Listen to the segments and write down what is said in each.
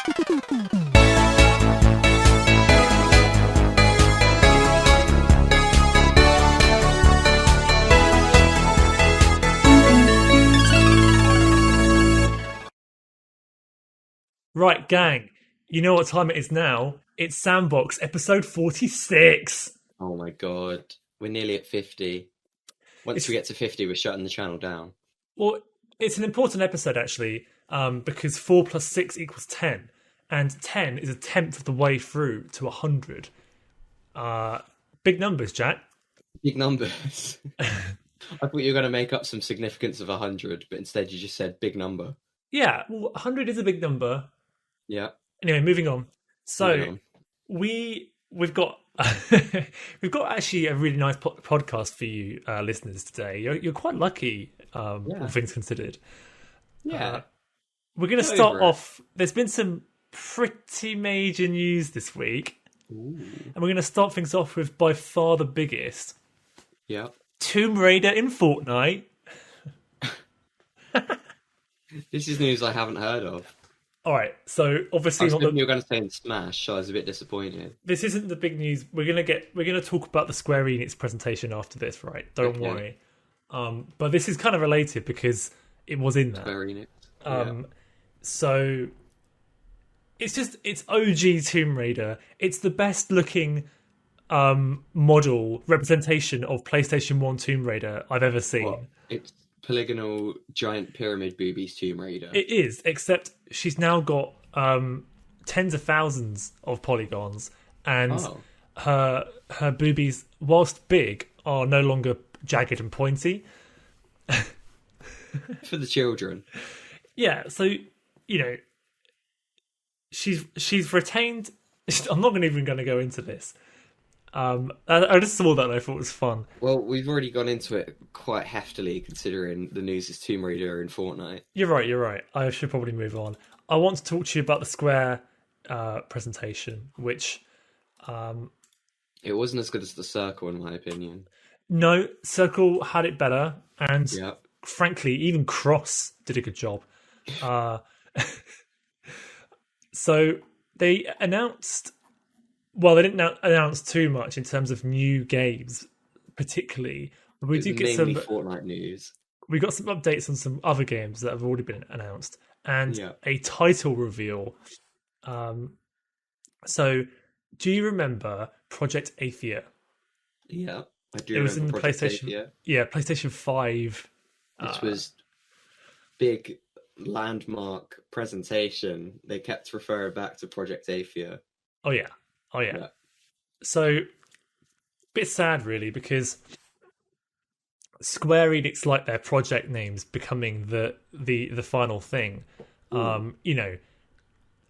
Right, gang. You know what time it is now? It's Sandbox, episode 46. Oh my god. We're nearly at 50. Once we get to 50, we're shutting the channel down. Well, it's an important episode, actually, because 4 plus 6 equals 10. And 10 is a tenth of the way through to 100. Big numbers, Jack. Big numbers. I thought you were going to make up some significance of 100, but instead you just said big number. Yeah, well, 100 is a big number. Yeah. Anyway, moving on. So we've got we've got actually a really nice podcast for you listeners today. You're quite lucky, all things considered. Yeah. We're going to start off. There's been some pretty major news this week. Ooh. And we're going to start things off with by far the biggest. Yeah. Tomb Raider in Fortnite. This is news I haven't heard of. All right, so obviously you were going to say in Smash, so I was a bit disappointed. This isn't the big news. We're gonna talk about the Square Enix presentation after this, right? Don't worry. But this is kind of related because it was in there. Square Enix. So it's OG Tomb Raider. It's the best looking model representation of PlayStation 1 Tomb Raider I've ever seen. What? It's polygonal giant pyramid boobies Tomb Raider. It is, except she's now got tens of thousands of polygons, and her boobies, whilst big, are no longer jagged and pointy. For the children. Yeah, so she's retained. I'm not even going to go into this. I just saw that and I thought it was fun. Well, we've already gone into it quite heftily, considering the news is Tomb Raider in Fortnite. You're right. I should probably move on. I want to talk to you about the Square presentation, which... it wasn't as good as the Circle, in my opinion. No, Circle had it better, and frankly, even Cross did a good job. So they announced... Well, they didn't announce too much in terms of new games, particularly. But we did get some Fortnite news. We got some updates on some other games that have already been announced, and a title reveal. So, do you remember Project Athia? Yeah, I do. It was in the PlayStation. Athia. Yeah, PlayStation 5. This was big landmark presentation. They kept referring back to Project Athia. Oh yeah. So, bit sad really, because Square Enix like their project names becoming the final thing.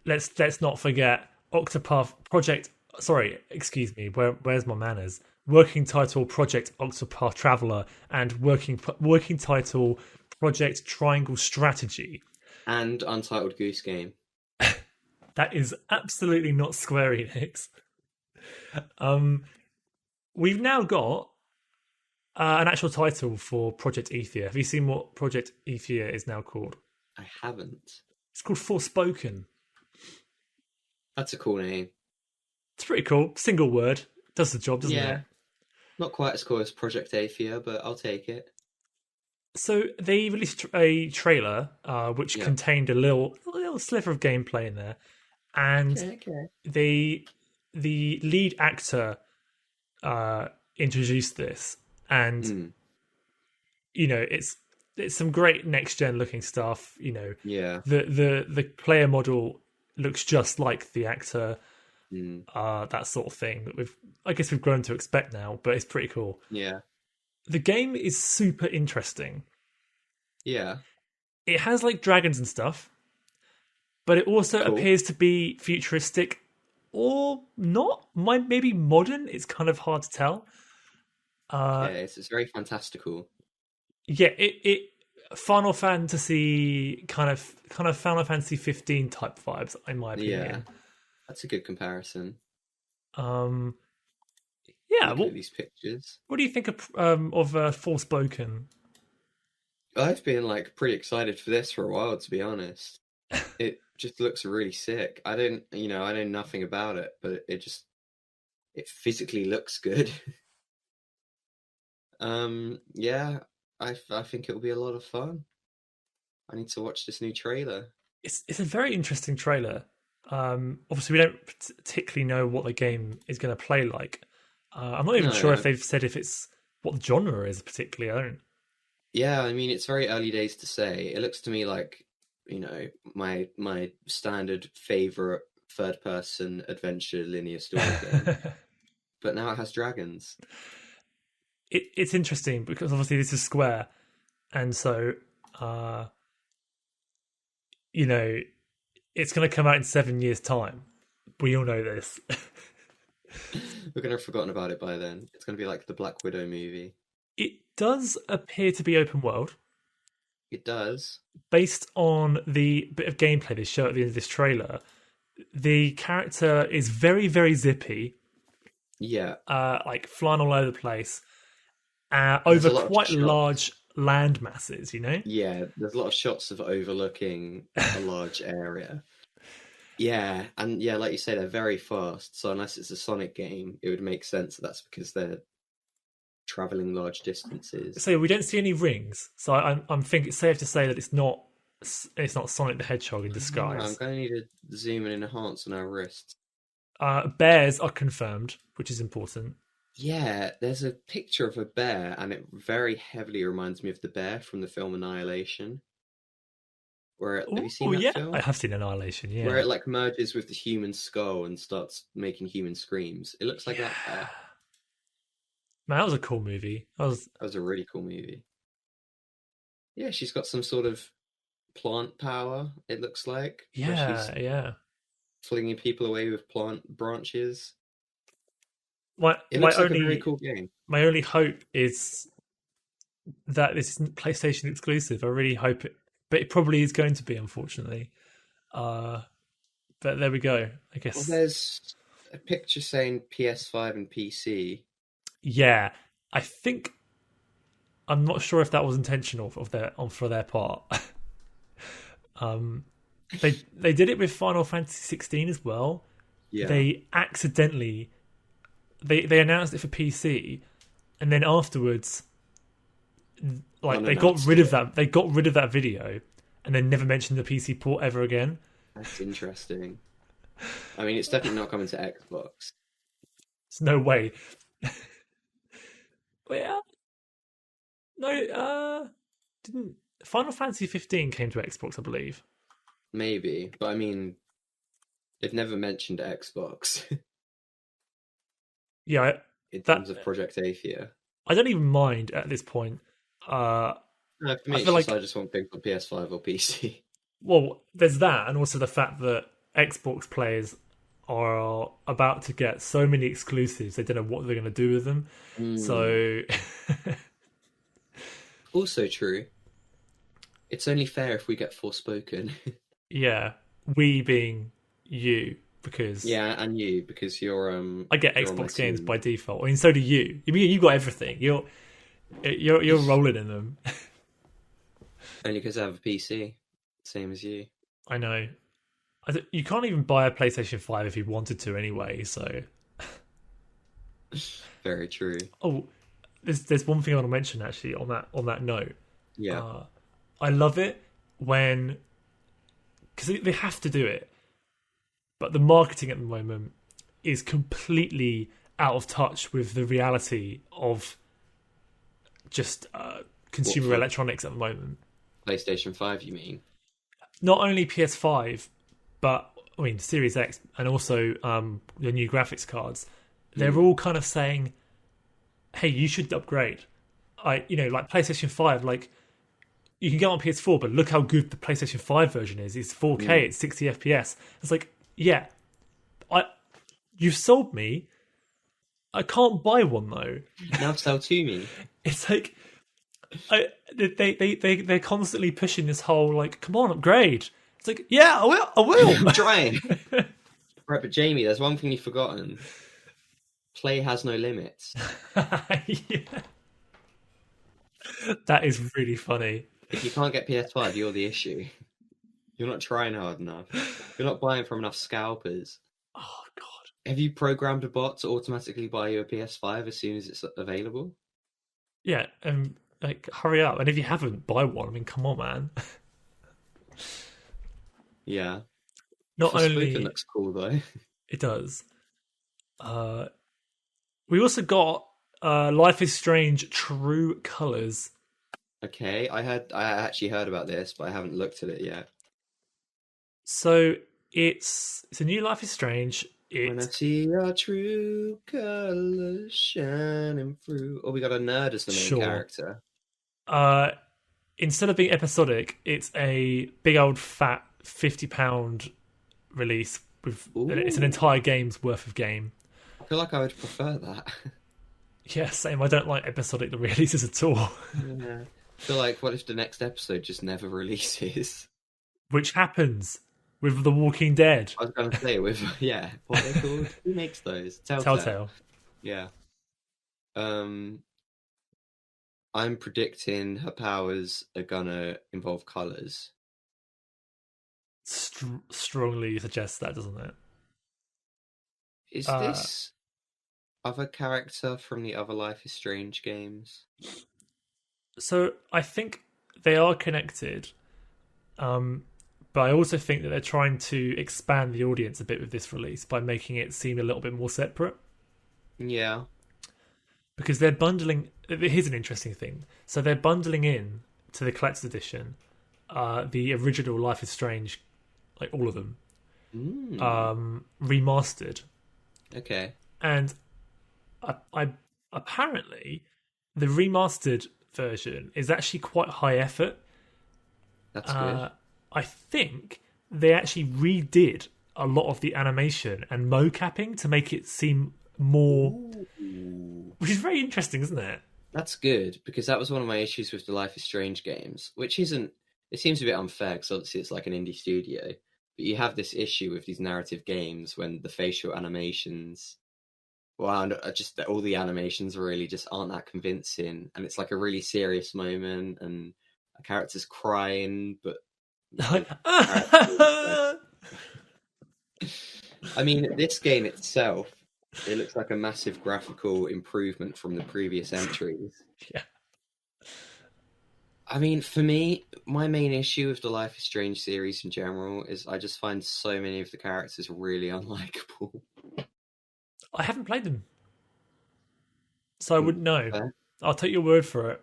Let's not forget Octopath Project. Sorry, excuse me. Where's my manners? Working title Project Octopath Traveler and working title Project Triangle Strategy and Untitled Goose Game. That is absolutely not Square Enix. We've now got an actual title for Project Athia. Have you seen what Project Athia is now called? I haven't. It's called Forspoken. That's a cool name. It's pretty cool. Single word. Does the job, doesn't it? Not quite as cool as Project Athia, but I'll take it. So they released a trailer which contained a little sliver of gameplay in there. And the lead actor introduced this, and it's some great next gen looking stuff. The player model looks just like the actor, that sort of thing that I guess we've grown to expect now. But it's pretty cool. Yeah, the game is super interesting. Yeah, it has like dragons and stuff. But it also appears to be futuristic or not. Maybe modern. It's kind of hard to tell. It's very fantastical. Yeah, it Final Fantasy kind of Final Fantasy 15 type vibes, in my opinion. Yeah, that's a good comparison. Look at these pictures. What do you think of Forspoken? I've been pretty excited for this for a while, to be honest. just looks really sick. I know nothing about it, but it physically looks good. Yeah, I think it'll be a lot of fun. I need to watch this new trailer. It's a very interesting trailer. Obviously, we don't particularly know what the game is going to play like. I'm not even sure if they've said if it's what the genre is particularly. I don't. Yeah, I mean, it's very early days to say. It looks to me like, my standard favorite third-person adventure linear story game. But now it has dragons. It's interesting because obviously this is Square, and so it's going to come out in 7 years' time. We all know this. We're going to have forgotten about it by then. It's going to be like the Black Widow movie. It does appear to be open world. It does. Based on the bit of gameplay they show at the end of this trailer, the character is very, very zippy. Yeah. Like flying all over the place. Over quite large land masses, Yeah, there's a lot of shots of overlooking a large area. Yeah, and yeah, like you say, they're very fast. So unless it's a Sonic game, it would make sense that's because they're traveling large distances. So we don't see any rings. So I'm think it's safe to say that it's not Sonic the Hedgehog in disguise. I'm going to need to zoom and enhance on our wrists. Bears are confirmed, which is important. Yeah, there's a picture of a bear, and it very heavily reminds me of the bear from the film Annihilation. Have you seen that film? I have seen Annihilation, yeah. Where it like merges with the human skull and starts making human screams. It looks like that bear. Man, that was a cool movie. That was a really cool movie. Yeah, she's got some sort of plant power, it looks like. Yeah. Flinging people away with plant branches. It looks like a very cool game. My only hope is that this isn't PlayStation exclusive. I really hope it, but it probably is going to be, unfortunately. But there we go. I guess. Well, there's a picture saying PS5 and PC. Yeah, I think I'm not sure if that was intentional for their part. They did it with Final Fantasy 16 as well. Yeah. They accidentally they announced it for PC, and then afterwards, they got rid of that. They got rid of that video, and then never mentioned the PC port ever again. That's interesting. I mean, it's definitely not coming to Xbox. There's no way. Yeah. No, didn't Final Fantasy 15 came to Xbox, I believe. Maybe, but I mean, they've never mentioned Xbox. Yeah, in terms of Project Athia. I don't even mind at this point. No, for me, I just want things on PS5 or PC. Well, there's that, and also the fact that Xbox players are about to get so many exclusives, they don't know what they're going to do with them. So, also true. It's only fair if we get Forspoken. Yeah, we being you, because and you, because you're I get Xbox games by default. I mean, so do you. You got everything. You're rolling in them. Only because I have a PC, same as you. I know. You can't even buy a PlayStation 5 if you wanted to anyway. So very true. Oh, there's one thing I want to mention actually on that note. Yeah, I love it when, because they have to do it, but the marketing at the moment is completely out of touch with the reality of just consumer electronics at the moment. PlayStation 5, you mean? Not only PS5, but I mean Series X, and also the new graphics cards. They're all kind of saying, "Hey, you should upgrade." Like PlayStation 5, like you can get on PS4, but look how good the PlayStation 5 version is. It's 4K, it's 60 FPS. It's like, yeah, you've sold me. I can't buy one though. Now sell to me. It's like they're constantly pushing this whole like, come on, upgrade. It's like, yeah, I will. I'm trying. Right, but Jamie, there's one thing you've forgotten. Play has no limits. Yeah. That is really funny. If you can't get PS5, you're the issue. You're not trying hard enough. You're not buying from enough scalpers. Oh god. Have you programmed a bot to automatically buy you a PS5 as soon as it's available? Yeah, and like hurry up. And if you haven't, buy one. I mean, come on, man. Yeah. Not Forspoken only looks cool though. it does. Uh, we also got Life is Strange True Colors. Okay, I actually heard about this, but I haven't looked at it yet. So it's a new Life is Strange. When I see our true colors shining through. Oh, we got a nerd as the main Sure. character. Uh, Instead of being episodic, it's a big old fat £50 release with it's an Ooh, entire game's worth of game. I feel like I would prefer that. Yeah, same. I don't like episodic releases at all. Yeah. I feel like, what if the next episode just never releases? Which happens with The Walking Dead. I was going to say, with, yeah, what are they called? Who makes those? Telltale. Telltale. Yeah. Um, I'm predicting her powers are gonna involve colors. Strongly suggests that, doesn't it? Is Uh, this other character from the other Life is Strange games? so I think they are connected, but I also think that they're trying to expand the audience a bit with this release by making it seem a little bit more separate. Yeah. Because they're bundling. Here's an interesting thing. So they're bundling in to the collector's edition the original Life is Strange, like all of them, Mm. remastered, Okay. and I apparently the remastered version is actually quite high effort. That's good. Uh, I think they actually redid a lot of the animation and mocapping to make it seem more, Ooh. which is very interesting, isn't it? That's good because that was one of my issues with the Life is Strange games, which isn't. It seems a bit unfair because obviously it's like an indie studio, but you have this issue with these narrative games when the facial animations, well, and just all the animations really just aren't that convincing, and it's like a really serious moment, and a character's crying, but the Like, character is I mean, this game itself, it looks like a massive graphical improvement from the previous entries. yeah. I mean, for me, my main issue with the Life is Strange series in general is I just find so many of the characters really unlikable. I haven't played them, so I wouldn't know. Fair. I'll take your word for it.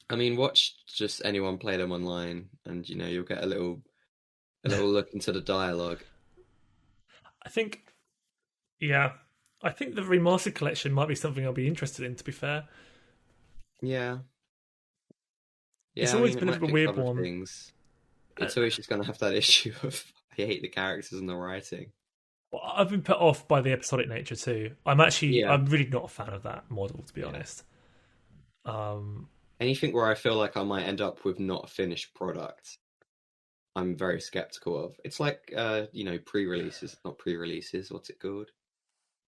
I mean, watch just anyone play them online, and you'll get a little look into the dialogue. I think, yeah, I think the remastered collection might be something I'll be interested in. To be fair, Yeah, it's yeah. I always mean, it been a might bit of a fix weird other one. things. Uh, It's always just going to have that issue of I hate the characters and the writing. I've been put off by the episodic nature too. Yeah, I'm really not a fan of that model, to be yeah. honest. Um, Anything where I feel like I might end up with not a finished product, I'm very skeptical of. It's like pre-releases, not pre-releases. What's it called?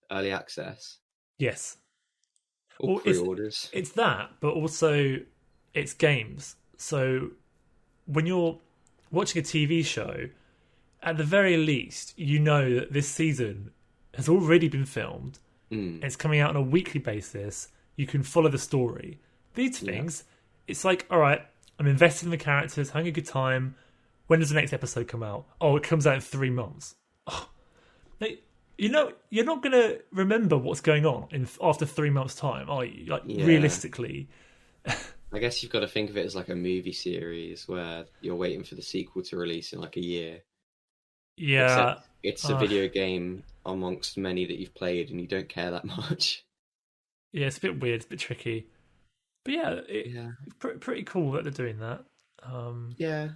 Early access yes, or well, pre-orders. it's that, but also it's games. So when you're watching a TV show, at the very least, you know that this season has already been filmed. Mm, It's coming out on a weekly basis. You can follow the story. These yeah, things, it's like, all right, I'm invested in the characters, having a good time. When does the next episode come out? Oh, it comes out in 3 months. Oh, you're not going to remember what's going on after 3 months' time, are you? Like, yeah. realistically. I guess you've got to think of it as like a movie series where you're waiting for the sequel to release in like a year. Except Yeah. it's a Uh, video game amongst many that you've played and you don't care that much. yeah, it's a bit weird, it's a bit tricky. But yeah, Yeah. it's pretty cool that they're doing that. Yeah.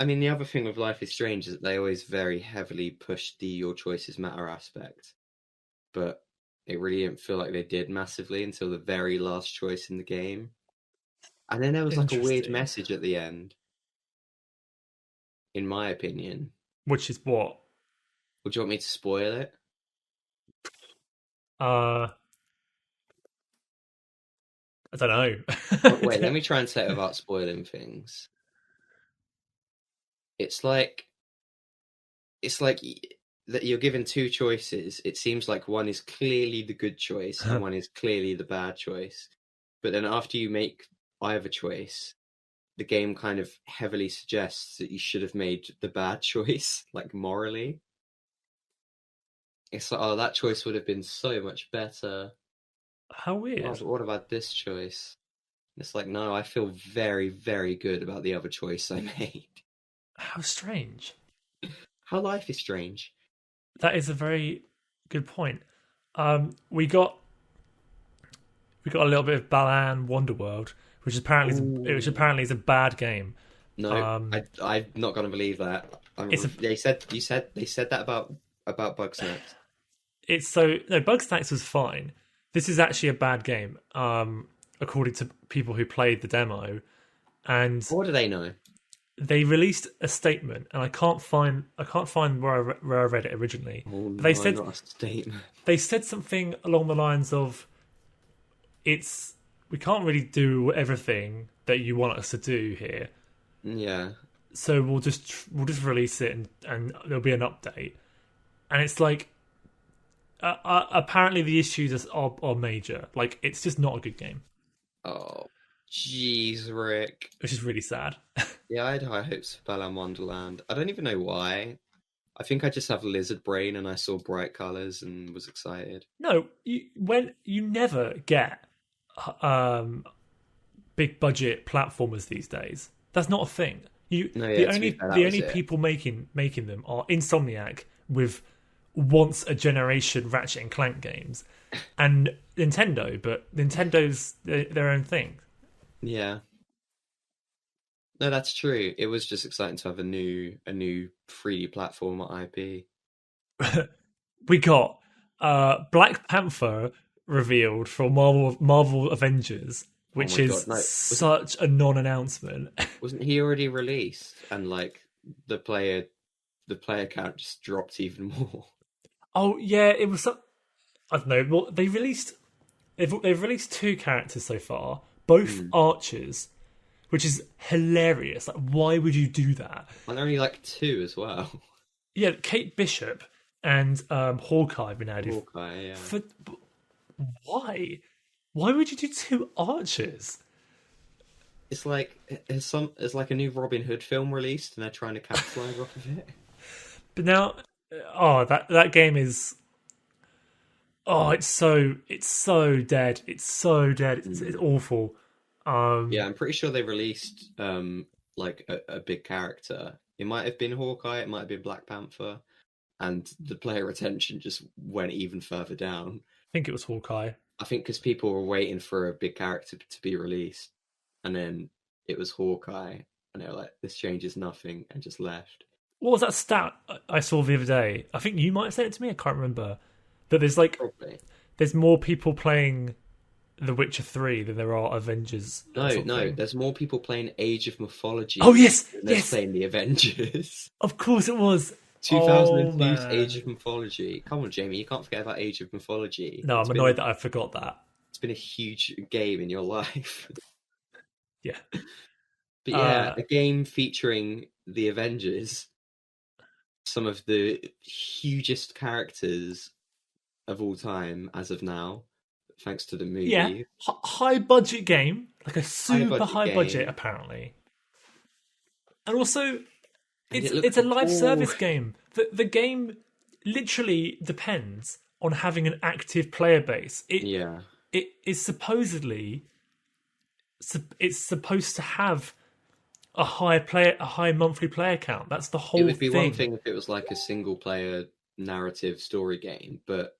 I mean, the other thing with Life is Strange is that they always very heavily push the your choices matter aspect, but it really didn't feel like they did massively until the very last choice in the game. And then there was like a weird Interesting. message at the end, in my opinion. Which is what? Would you want me to spoil it? Uh, I don't Wait, know. let me try and say it without spoiling things. It's like it's like that you're given two choices. It seems like one is clearly the good choice and one is clearly the bad choice. But then after you make either choice, the game kind of heavily suggests that you should have made the bad choice, like morally. It's like, oh, that choice would have been so much better. How weird. What about this choice? It's like, no, I feel very, very good about the other choice I made. How strange. How life is strange. That is a very good point. We got a little bit of Balan Wonderworld, which apparently is a bad game. No, I'm not going to believe that. They said that about Bugsnax. Bugsnax was fine. This is actually a bad game, according to people who played the demo. And what do they know? They released a statement, and I can't find where I read it originally. Oh, no, they said not a statement. They said something along the lines of, we can't really do everything that you want us to do here. Yeah. So we'll just release it, and there'll be an update. And it's like, apparently the issues are major. Like, it's just not a good game. Oh, jeez, Rick. Which is really sad. Yeah, I had high hopes for Balan Wonderland. I don't even know why. I think I just have lizard brain and I saw bright colours and was excited. No, you never get big budget platformers these days. That's not a thing. The only people making them are Insomniac with once a generation Ratchet and Clank games, and Nintendo. But Nintendo's their own thing. Yeah. No, that's true. It was just exciting to have a new 3D platform IP. We got Black Panther revealed for Marvel Avengers, which is such a non-announcement. Wasn't he already released? And like the player count just dropped even more. Oh yeah, it was. I don't know. Well, they've released 2 characters so far, both archers, which is hilarious. Like, why would you do that? And only like 2 as well. Yeah, Kate Bishop and Hawkeye have been added. Hawkeye, yeah. Why? Why would you do 2 archers? It's like it's like a new Robin Hood film released, and they're trying to capitalize off of it. But now, that game is. Oh, it's so dead. It's so dead. It's awful. Yeah, I'm pretty sure they released like a big character. It might have been Hawkeye, it might have been Black Panther, and the player retention just went even further down. I think it was Hawkeye. I think because people were waiting for a big character to be released, and then it was Hawkeye, and they were like, "This changes nothing," and just left. What was that stat I saw the other day? I think you might have sent it to me. I can't remember. But there's more people playing The Witcher 3 than there are Avengers. No, there's more people playing Age of Mythology. Oh yes, than playing the Avengers. Of course it was. 2002's Age of Mythology. Come on, Jamie, you can't forget about Age of Mythology. No, I'm annoyed that I forgot that. It's been a huge game in your life. Yeah. But yeah, a game featuring the Avengers, some of the hugest characters of all time as of now, thanks to the movie. Yeah, high budget game, like a super high budget apparently. And also, it's a live service game. The game literally depends on having an active player base. It is supposedly supposed to have a high monthly player count. That's the whole thing. It would be one thing if it was like a single player narrative story game, but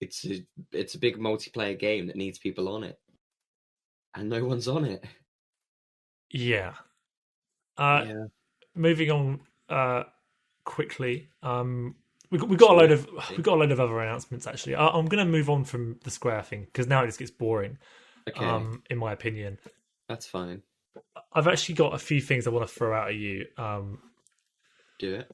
it's a big multiplayer game that needs people on it, and no one's on it. Yeah. Moving on quickly. We got a load of other announcements actually. I'm going to move on from the Square thing because now it just gets boring. Okay. In my opinion. That's fine. I've actually got a few things I want to throw out at you. Do it.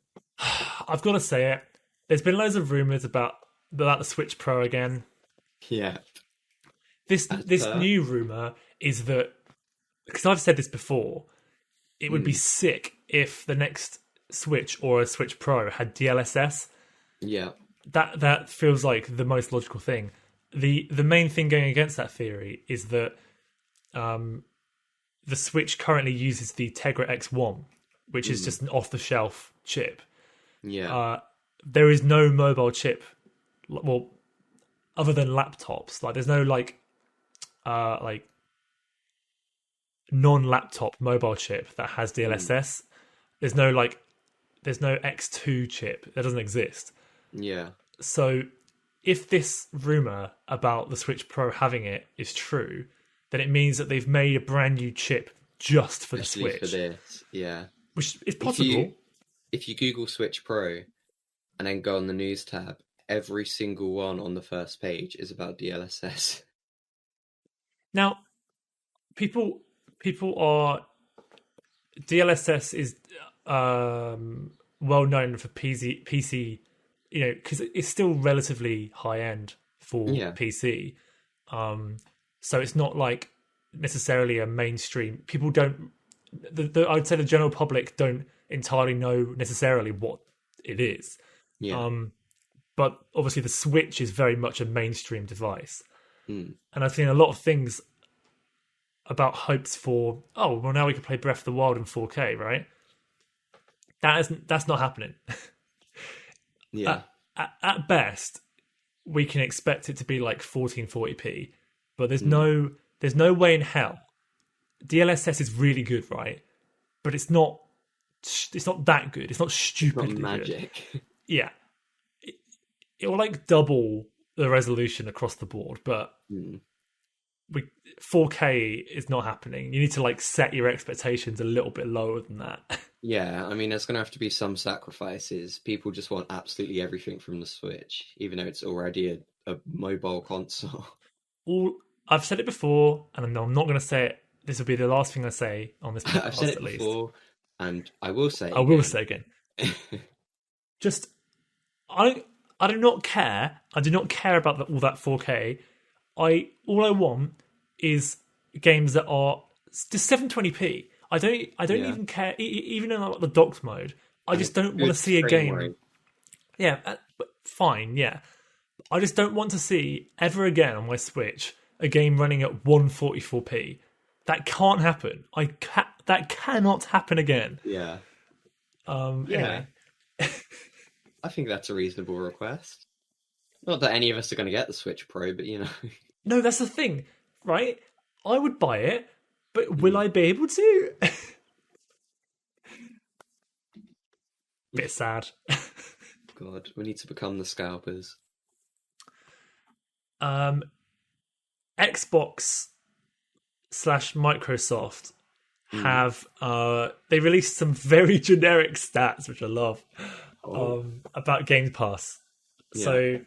I've got to say it. There's been loads of rumors about the Switch Pro again. Yeah. This new rumor is that, because I've said this before, it would be sick if the next Switch or a Switch Pro had DLSS, Yeah. that feels like the most logical thing. The main thing going against that theory is that the Switch currently uses the Tegra X1, which is just an off-the-shelf chip. Yeah. There is no mobile chip, well, other than laptops. Like, there's no like non-laptop mobile chip that has DLSS. There's no X2 chip that doesn't exist. Yeah. So if this rumor about the Switch Pro having it is true, then it means that they've made a brand new chip just for Especially the Switch. for this, yeah. Which is possible. If you Google Switch Pro and then go on the news tab, every single one on the first page is about DLSS. Now, people are DLSS is well known for PC, because it's still relatively high end for PC. So it's not like necessarily a mainstream. People don't. I'd say the general public don't entirely know necessarily what it is. Yeah. But obviously the Switch is very much a mainstream device, and I've seen a lot of things about hopes for, oh, well, now we can play Breath of the Wild in 4K, right? That's not happening. Yeah. At best, we can expect it to be like 1440p, but there's no way in hell. DLSS is really good, right? But it's not that good. It's not stupidly Not magic. Good. Yeah. It will like double the resolution across the board, but 4K is not happening. You need to like set your expectations a little bit lower than that. Yeah, I mean, there's going to have to be some sacrifices. People just want absolutely everything from the Switch, even though it's already a mobile console. I've said it before, and I'm not going to say it. This will be the last thing I say on this podcast. I've said it before, and I will say. I will say again. Just, I do not care. I do not care about all that 4K. All I want is games that are just 720p. I don't even care, even in like the docked mode. I just don't want to see a game. Rate. Yeah, fine. Yeah, I just don't want to see ever again on my Switch a game running at 144p. That can't happen. That cannot happen again. Yeah. Anyway. I think that's a reasonable request. Not that any of us are going to get the Switch Pro, but No, that's the thing, right? I would buy it, but will I be able to? Bit sad. God, we need to become the scalpers. Xbox / Microsoft have they released some very generic stats, which I love, about Game Pass. Yeah. So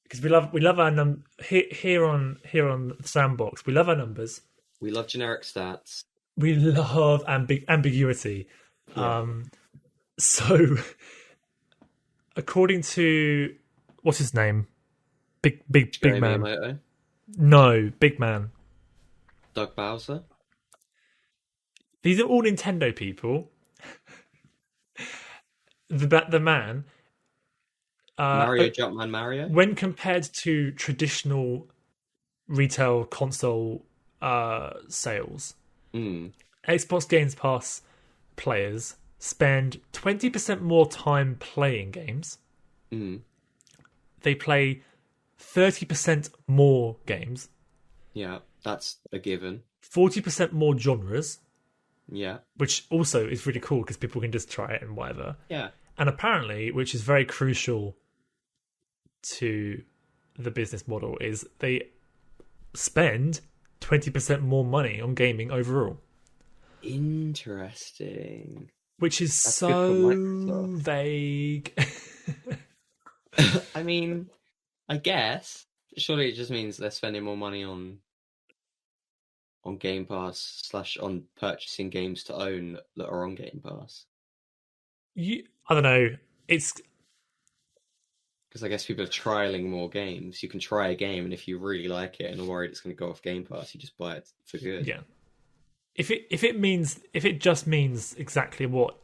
because we love our here on Sandbox, we love our numbers. We love generic stats. We love ambiguity. Yeah. So according to what's his name, big man. Miyamoto? No, big man. Doug Bowser. These are all Nintendo people. The man. Mario Jumpman Mario. When compared to traditional retail console sales, Xbox Game Pass players spend 20% more time playing games. They play 30% more games. Yeah, that's a given. 40% more genres. Yeah. Which also is really cool because people can just try it and whatever. Yeah. And apparently, which is very crucial to the business model, is they spend 20% more money on gaming overall. Interesting. Which is that's so vague. I mean, I guess. Surely it just means they're spending more money on Game Pass / on purchasing games to own that are on Game Pass. I don't know. It's because I guess people are trialing more games. You can try a game, and if you really like it and are worried it's going to go off Game Pass, you just buy it for good. Yeah. If it just means exactly what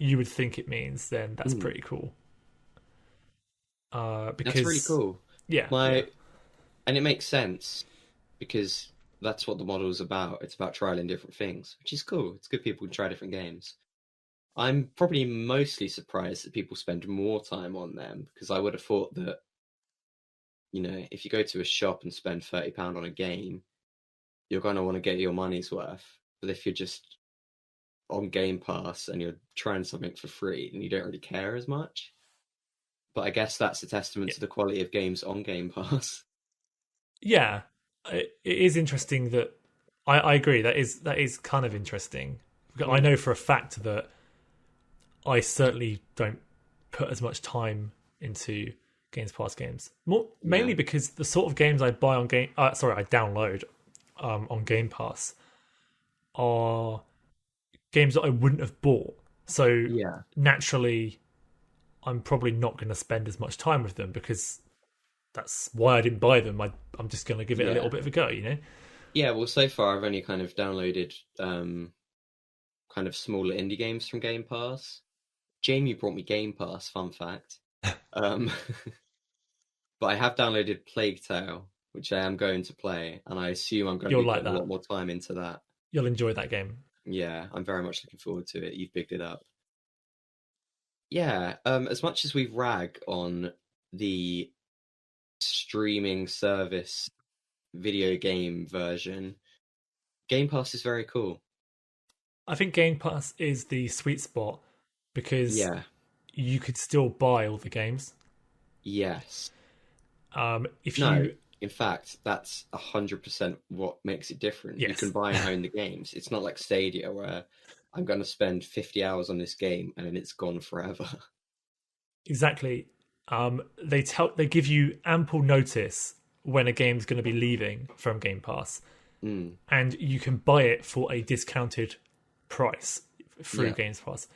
you would think it means, then that's pretty cool. That's really Because cool. yeah, yeah, My and it makes sense because that's what the model is about. It's about trialing different things, which is cool. It's good people can try different games. I'm probably mostly surprised that people spend more time on them because I would have thought that, if you go to a shop and spend £30 on a game, you're going to want to get your money's worth. But if you're just on Game Pass and you're trying something for free, then you don't really care as much. But I guess that's a testament yeah. to the quality of games on Game Pass. Yeah, it is interesting that I agree. That is kind of interesting. I know for a fact that I certainly don't put as much time into Games Pass games. Mainly Yeah, because the sort of games I buy on I download on Game Pass are games that I wouldn't have bought. So yeah, naturally, I'm probably not going to spend as much time with them because that's why I didn't buy them. I'm just going to give it a little yeah. bit of a go. Yeah, well, so far I've only kind of downloaded kind of smaller indie games from Game Pass. Jamie brought me Game Pass, fun fact. Um, but I have downloaded Plague Tale, which I am going to play, and I assume I'm going to You'll be like putting a that. lot more time into that. You'll enjoy that game. Yeah, I'm very much looking forward to it. You've picked it up. Yeah, as much as we rag on the streaming service video game version, Game Pass is very cool. I think Game Pass is the sweet spot because Yeah, you could still buy all the games. yes. If No, you, in fact, that's 100% what makes it different. You can yes, buy and own the games. It's not like Stadia where I'm going to spend 50 hours on this game and then it's gone forever. exactly. They give you ample notice when a game's going to be leaving from Game Pass, Mm, and you can buy it for a discounted price through yeah, Games Pass.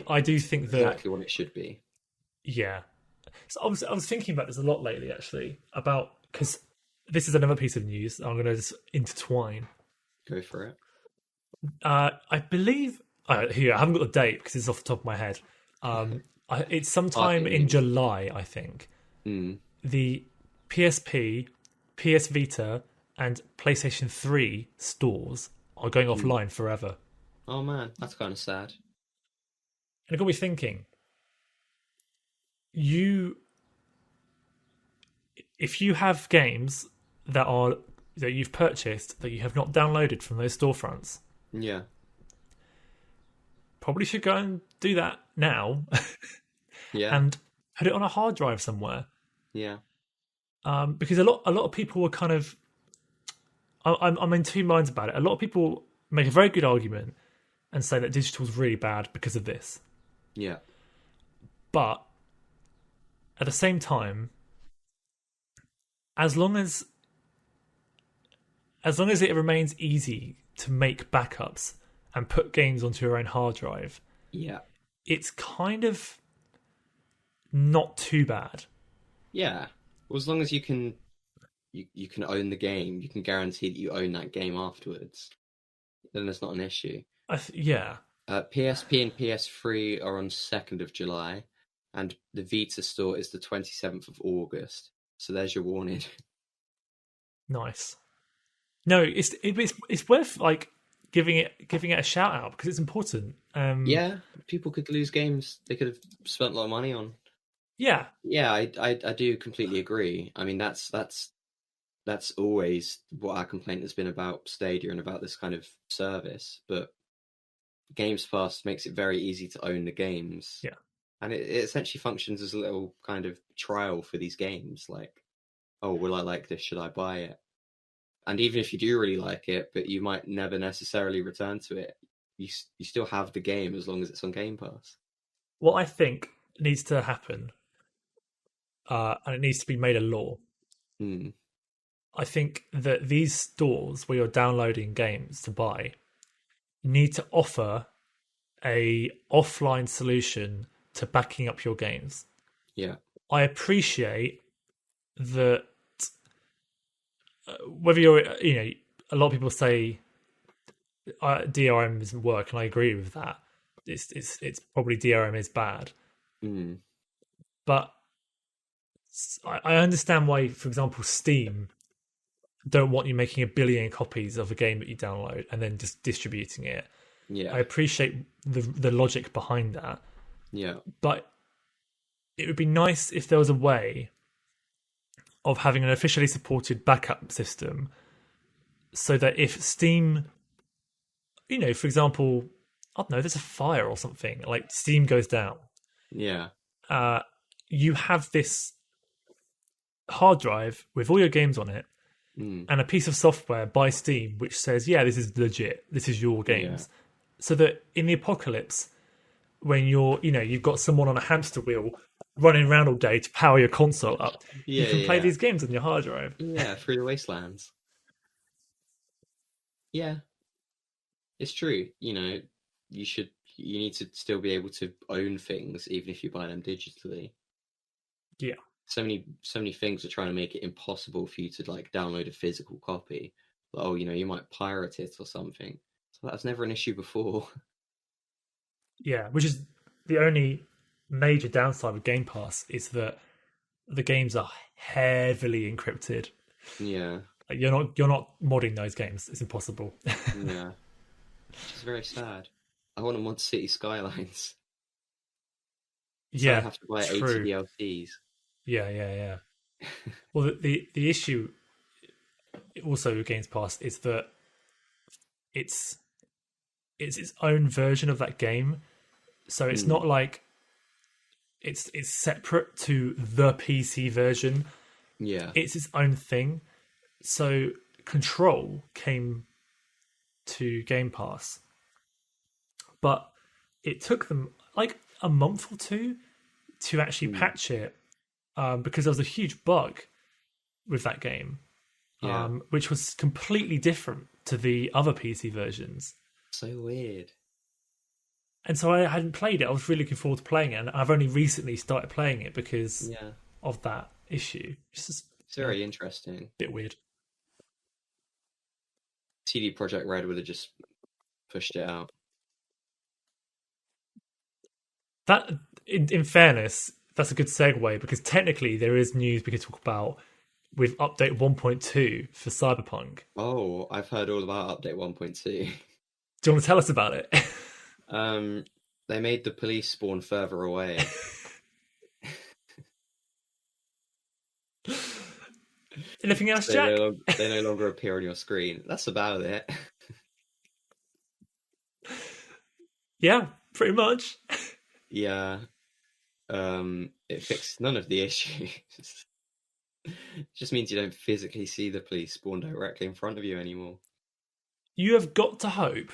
I do think that, exactly what it should be. yeah. So I was thinking about this a lot lately, actually, about because this is another piece of news I'm going to just intertwine. Go for it. I believe here I haven't got the date because it's off the top of my head. It's sometime Partly in legal. July, I think. Mm, The PSP, PS Vita, and PlayStation 3 stores are going mm. offline forever, Oh man, that's kind of sad. and it got me thinking. You, if you have games that you've purchased that you have not downloaded from those storefronts, Yeah, probably should go and do that now yeah, and put it on a hard drive somewhere. yeah, Because a lot of people were kind of I'm in two minds about it. A lot of people make a very good argument and say that digital's really bad because of this, yeah, but at the same time, as long as it remains easy to make backups and put games onto your own hard drive, yeah, it's kind of not too bad. yeah. Well, as long as you can own the game, you can guarantee that you own that game afterwards. Then there's not an issue. Yeah, PSP and PS3 are on 2nd of July, and the Vita store is the 27th of August. So there's your warning. nice. No, it's worth like giving it a shout out because it's important. Yeah, people could lose games they could have spent a lot of money on. Yeah, Yeah, I do completely agree. I mean, that's always what our complaint has been about Stadia and about this kind of service. But Games Pass makes it very easy to own the games, yeah. and it essentially functions as a little kind of trial for these games. Like, oh, will I like this? Should I buy it? And even if you do really like it, but you might never necessarily return to it, you still have the game as long as it's on Game Pass. What I think needs to happen, and it needs to be made a law. Hmm. I think that these stores where you're downloading games to buy need to offer a offline solution to backing up your games. Yeah. I appreciate that whether a lot of people say DRM doesn't work, and I agree with that. it's probably DRM is bad. But I understand why, for example, Steam don't want you making 1 billion copies of a game that you download and then just distributing it. Yeah. I appreciate the logic behind that. Yeah. But it would be nice if there was a way of having an officially supported backup system so that if Steam, for example, I don't know, there's a fire or something, like Steam goes down. Yeah. You have this hard drive with all your games on it and a piece of software by Steam which says, yeah, this is legit, this is your games. Yeah. So that in the apocalypse, when you've got someone on a hamster wheel running around all day to power your console up, you can play these games on your hard drive. Yeah, through the wastelands. Yeah. It's true. You need to still be able to own things even if you buy them digitally. Yeah. So many things are trying to make it impossible for you to like download a physical copy. Like, you might pirate it or something. So that was never an issue before. Yeah, which is the only major downside with Game Pass is that the games are heavily encrypted. Yeah. Like you're not modding those games. It's impossible. Yeah. Which is very sad. I want to mod City Skylines. So yeah, I have to buy true. 80 DLCs. Yeah. Well, the issue also with Games Pass is that it's its own version of that game, so it's not like it's separate to the PC version. Yeah, it's its own thing. So Control came to Game Pass, but it took them like a month or two to actually patch it, because there was a huge bug with that game, which was completely different to the other PC versions. So weird. And so I hadn't played it. I was really looking forward to playing it, and I've only recently started playing it because of that issue. It's very interesting. A bit weird. CD Projekt Red would have just pushed it out. That, in fairness, that's a good segue, because technically there is news we could talk about with update 1.2 for Cyberpunk. Oh, I've heard all about update 1.2. Do you want to tell us about it? They made the police spawn further away. Anything else, Jack? They no longer appear on your screen. That's about it. Yeah, pretty much. Yeah. It fixed none of the issues. It just means you don't physically see the police spawn directly in front of you anymore. You have got to hope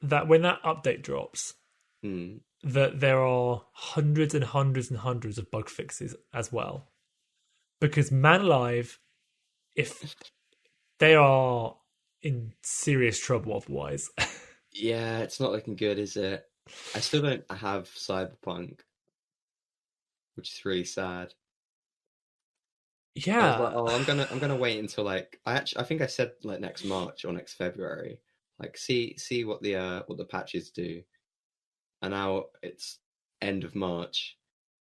that when that update drops, that there are hundreds and hundreds and hundreds of bug fixes as well. Because man alive, if they are in serious trouble otherwise. Yeah, it's not looking good, is it? I still don't have Cyberpunk, which is really sad. Yeah. I was like, I'm gonna wait until I think I said like next March or next February. Like see what the patches do. And now it's end of March,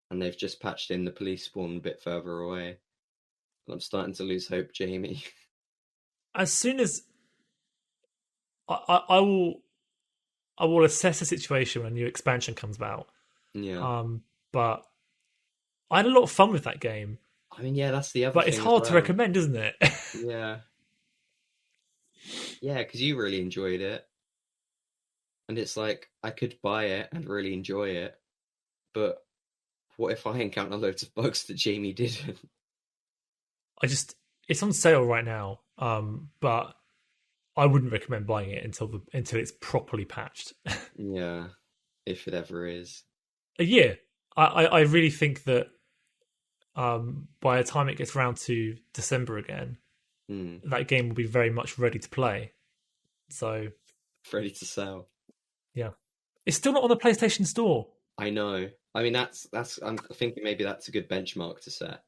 and they've just patched in the police spawn a bit further away. And I'm starting to lose hope, Jamie. As soon as I will assess the situation when a new expansion comes out. Yeah. But I had a lot of fun with that game. I mean, yeah, that's the other. But it's hard to recommend, isn't it? Yeah. Yeah, because you really enjoyed it. And it's like, I could buy it and really enjoy it, but what if I encounter loads of bugs that Jamie didn't? It's on sale right now, but I wouldn't recommend buying it until it's properly patched. Yeah, if it ever is. Yeah, I really think that by the time it gets around to December again, that game will be very much ready to play. So ready to sell. Yeah, it's still not on the PlayStation Store. I know. I mean, that's. I'm thinking maybe that's a good benchmark to set.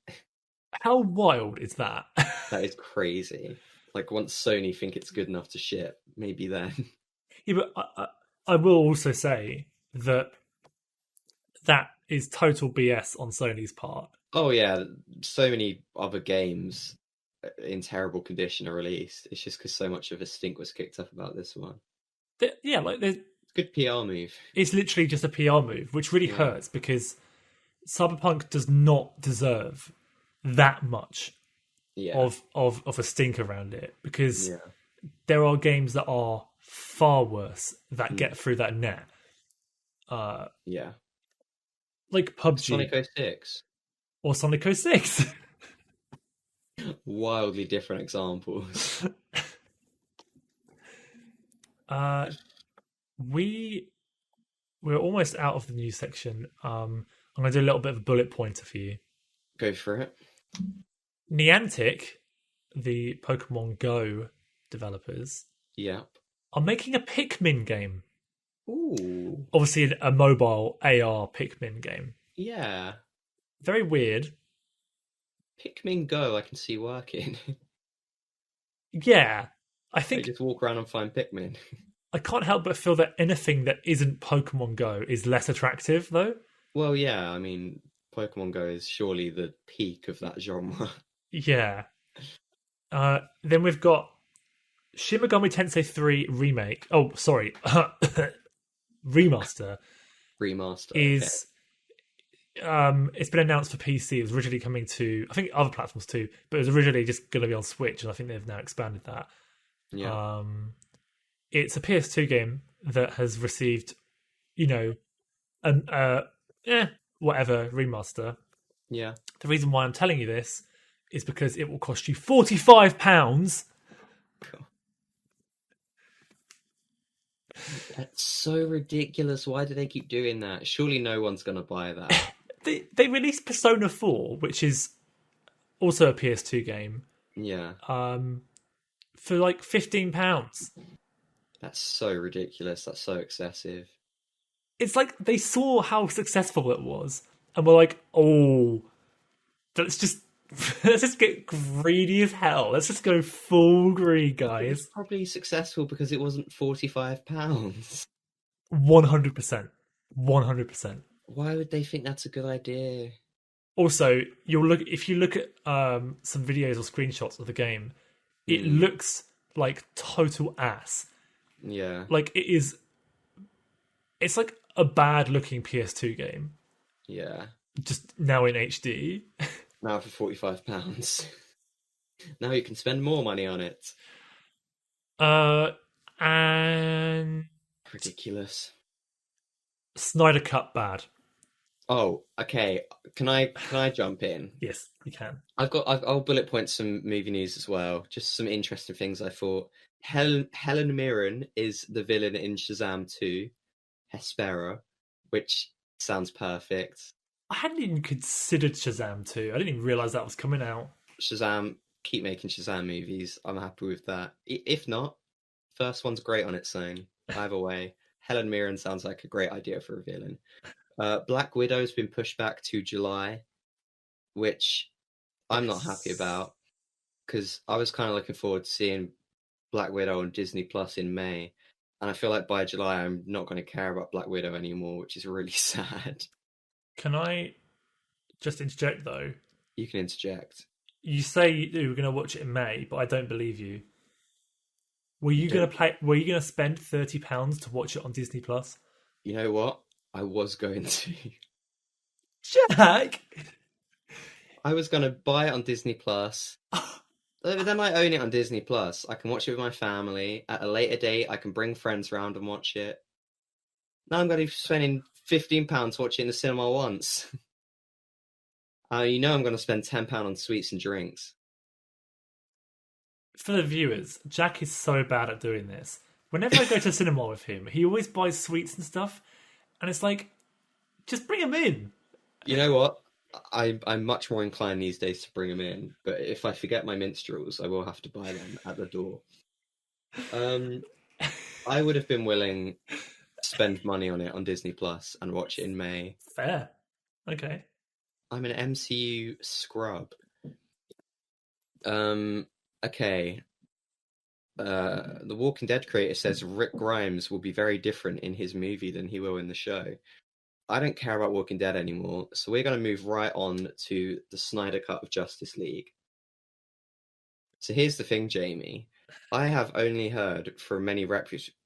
How wild is that? That is crazy. Like once Sony think it's good enough to ship, maybe then. Yeah, but I will also say that that is total BS on Sony's part. Oh yeah, so many other games in terrible condition are released. It's just because so much of a stink was kicked up about this one. Yeah, like It's a good PR move. it's literally just a PR move, which really Yeah, hurts because Cyberpunk does not deserve that much yeah, of a stink around it, because yeah, there are games that are far worse that mm, get through that net. Uh, yeah. like Sonic PUBG 06. or Sonic 06. Wildly different examples. uh, we we're almost out of the news section. I'm going to do a little bit of a bullet pointer for you. Go for it. Niantic, the Pokemon Go developers, Yeah. are making a Pikmin game. Ooh. Obviously, a mobile AR Pikmin game. Yeah. Very weird. Pikmin Go, I can see working. Yeah, I They think just walk around and find Pikmin. I can't help but feel that anything that isn't Pokemon Go is less attractive, though. Well, yeah, I mean, Pokemon Go is surely the peak of that genre. Yeah. Then we've got Shimagami Tensei 3 remake. Oh, sorry, remaster Remaster, okay. is. It's been announced for PC. It was originally coming to, I think, other platforms too, but it was originally just going to be on Switch, and I think they've now expanded that. Yeah. It's a PS2 game that has received, you know, an whatever remaster. Yeah. The reason why I'm telling you this is because it will cost you £45. Cool. That's so ridiculous. Why do they keep doing that? Surely no one's going to buy that. They released Persona 4, which is also a PS2 game, Yeah. for like £15. That's so ridiculous. That's so excessive. It's like they saw how successful it was and were like, oh, let's just let's just get greedy as hell. Let's just go full greed, It was guys. probably successful because it wasn't £45. 100%. 100%. Why would they think that's a good idea? Also, you'll look if you look at some videos or screenshots of the game, it Hmm. looks like total ass. Yeah. Like it's like a bad looking PS2 game, Yeah. just now in HD. Now for £45. Now you can spend more money on it. And Ridiculous. Snyder Cut bad. Oh, okay. Can I jump in? Yes, you can. I'll bullet point some movie news as well. Just some interesting things I thought. Helen Mirren is the villain in Shazam 2, Hespera, which sounds perfect. I hadn't even considered Shazam 2. I didn't even realize that was coming out. Shazam, keep making Shazam movies. I'm happy with that. If not, first one's great on its own. Either way, Helen Mirren sounds like a great idea for a villain. Black Widow's been pushed back to July, which I'm not happy about because I was kind of looking forward to seeing Black Widow on Disney Plus in May, and I feel like by July I'm not going to care about Black Widow anymore, which is really sad. Can I just interject though? You can interject. You say you were going to watch it in May, but I don't believe you. Were you going to play? Were you going to spend £30 to watch it on Disney Plus? You know what? I was going to. Jack. I was going to buy it on Disney Plus. Then I own it on Disney Plus. I can watch it with my family. At a later date, I can bring friends around and watch it. Now I'm going to be spending £15 to watch it in the cinema once. You know I'm going to spend £10 on sweets and drinks. For the viewers, Jack is so bad at doing this. Whenever I go to cinema with him, he always buys sweets and stuff, and it's like, just bring them in. You know what? I'm much more inclined these days to bring them in, but if I forget my minstrels, I will have to buy them at the door. I would have been willing to spend money on it on Disney Plus and watch it in May. Fair. Okay. I'm an MCU scrub. Okay. the Walking Dead creator says Rick Grimes will be very different in his movie than he will in the show. I don't care about Walking Dead anymore, so we're going to move right on to the Snyder Cut of Justice League. So here's the thing, Jamie. I have only heard from many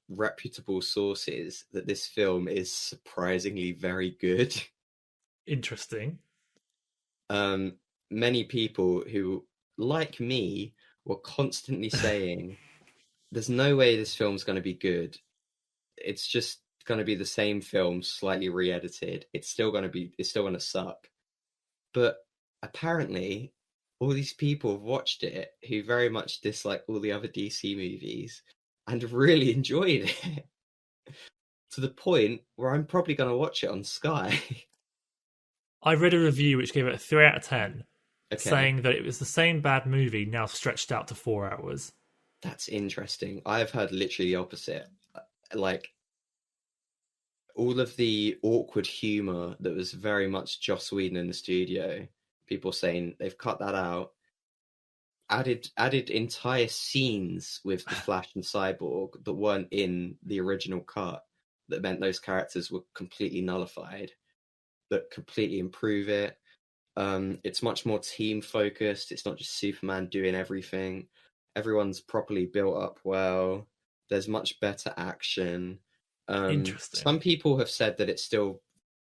reputable sources that this film is surprisingly very good. Interesting. Many people who, like me, were constantly saying, there's no way this film's going to be good. It's just going to be the same film, slightly re-edited. It's still going to suck. But apparently, all these people have watched it who very much dislike all the other DC movies and really enjoyed it to the point where I'm probably going to watch it on Sky. I read a review which gave it a 3 out of 10, Okay, saying that it was the same bad movie now stretched out to 4 hours. that's interesting. I have heard literally the opposite. Like, all of the awkward humor that was very much Joss Whedon in the studio, people saying they've cut that out, added entire scenes with the Flash and Cyborg that weren't in the original cut, that meant those characters were completely nullified, that completely improve it. It's much more team focused. It's not just Superman doing everything. Everyone's properly built up well. There's much better action. Interesting. Some people have said that it still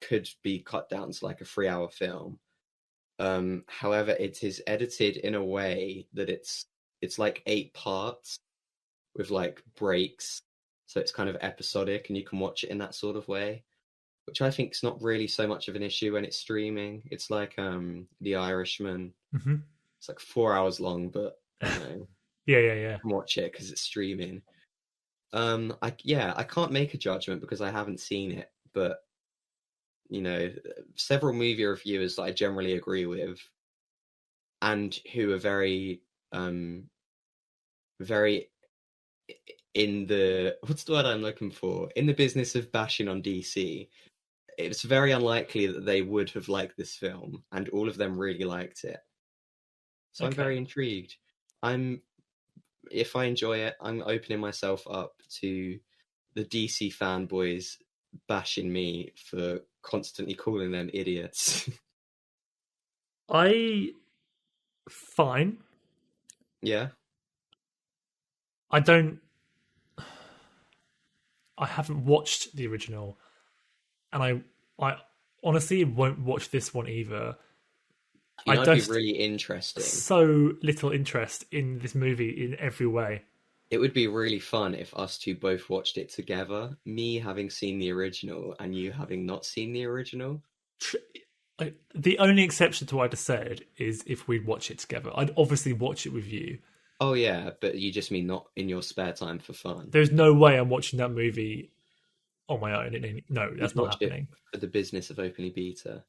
could be cut down to like a 3 hour film. However, it is edited in a way that it's like 8 parts with like breaks, so it's kind of episodic, and you can watch it in that sort of way, which I think is not really so much of an issue when it's streaming. It's like The Irishman. Mm-hmm. It's like 4 hours long, but you know, yeah. you can watch it because it's streaming. I can't make a judgment because I haven't seen it, but you know, several movie reviewers that I generally agree with and who are very in the what's the word I'm looking for? In the business of bashing on DC. It's very unlikely that they would have liked this film, and all of them really liked it. So I'm Okay. very intrigued. If I enjoy it, I'm opening myself up to the DC fanboys bashing me for constantly calling them idiots. I fine. Yeah. I don't. I haven't watched the original, and I honestly won't watch this one either. You I know, it'd be just really interesting. so little interest in this movie in every way. It would be really fun if us two both watched it together. Me having seen the original and you having not seen the original. The only exception to what I just said is if we'd watch it together. I'd obviously watch it with you. Oh yeah, but you just mean not in your spare time for fun. There's no way I'm watching that movie on my own. No, You'd that's not watch it happening. for the business of openly beta.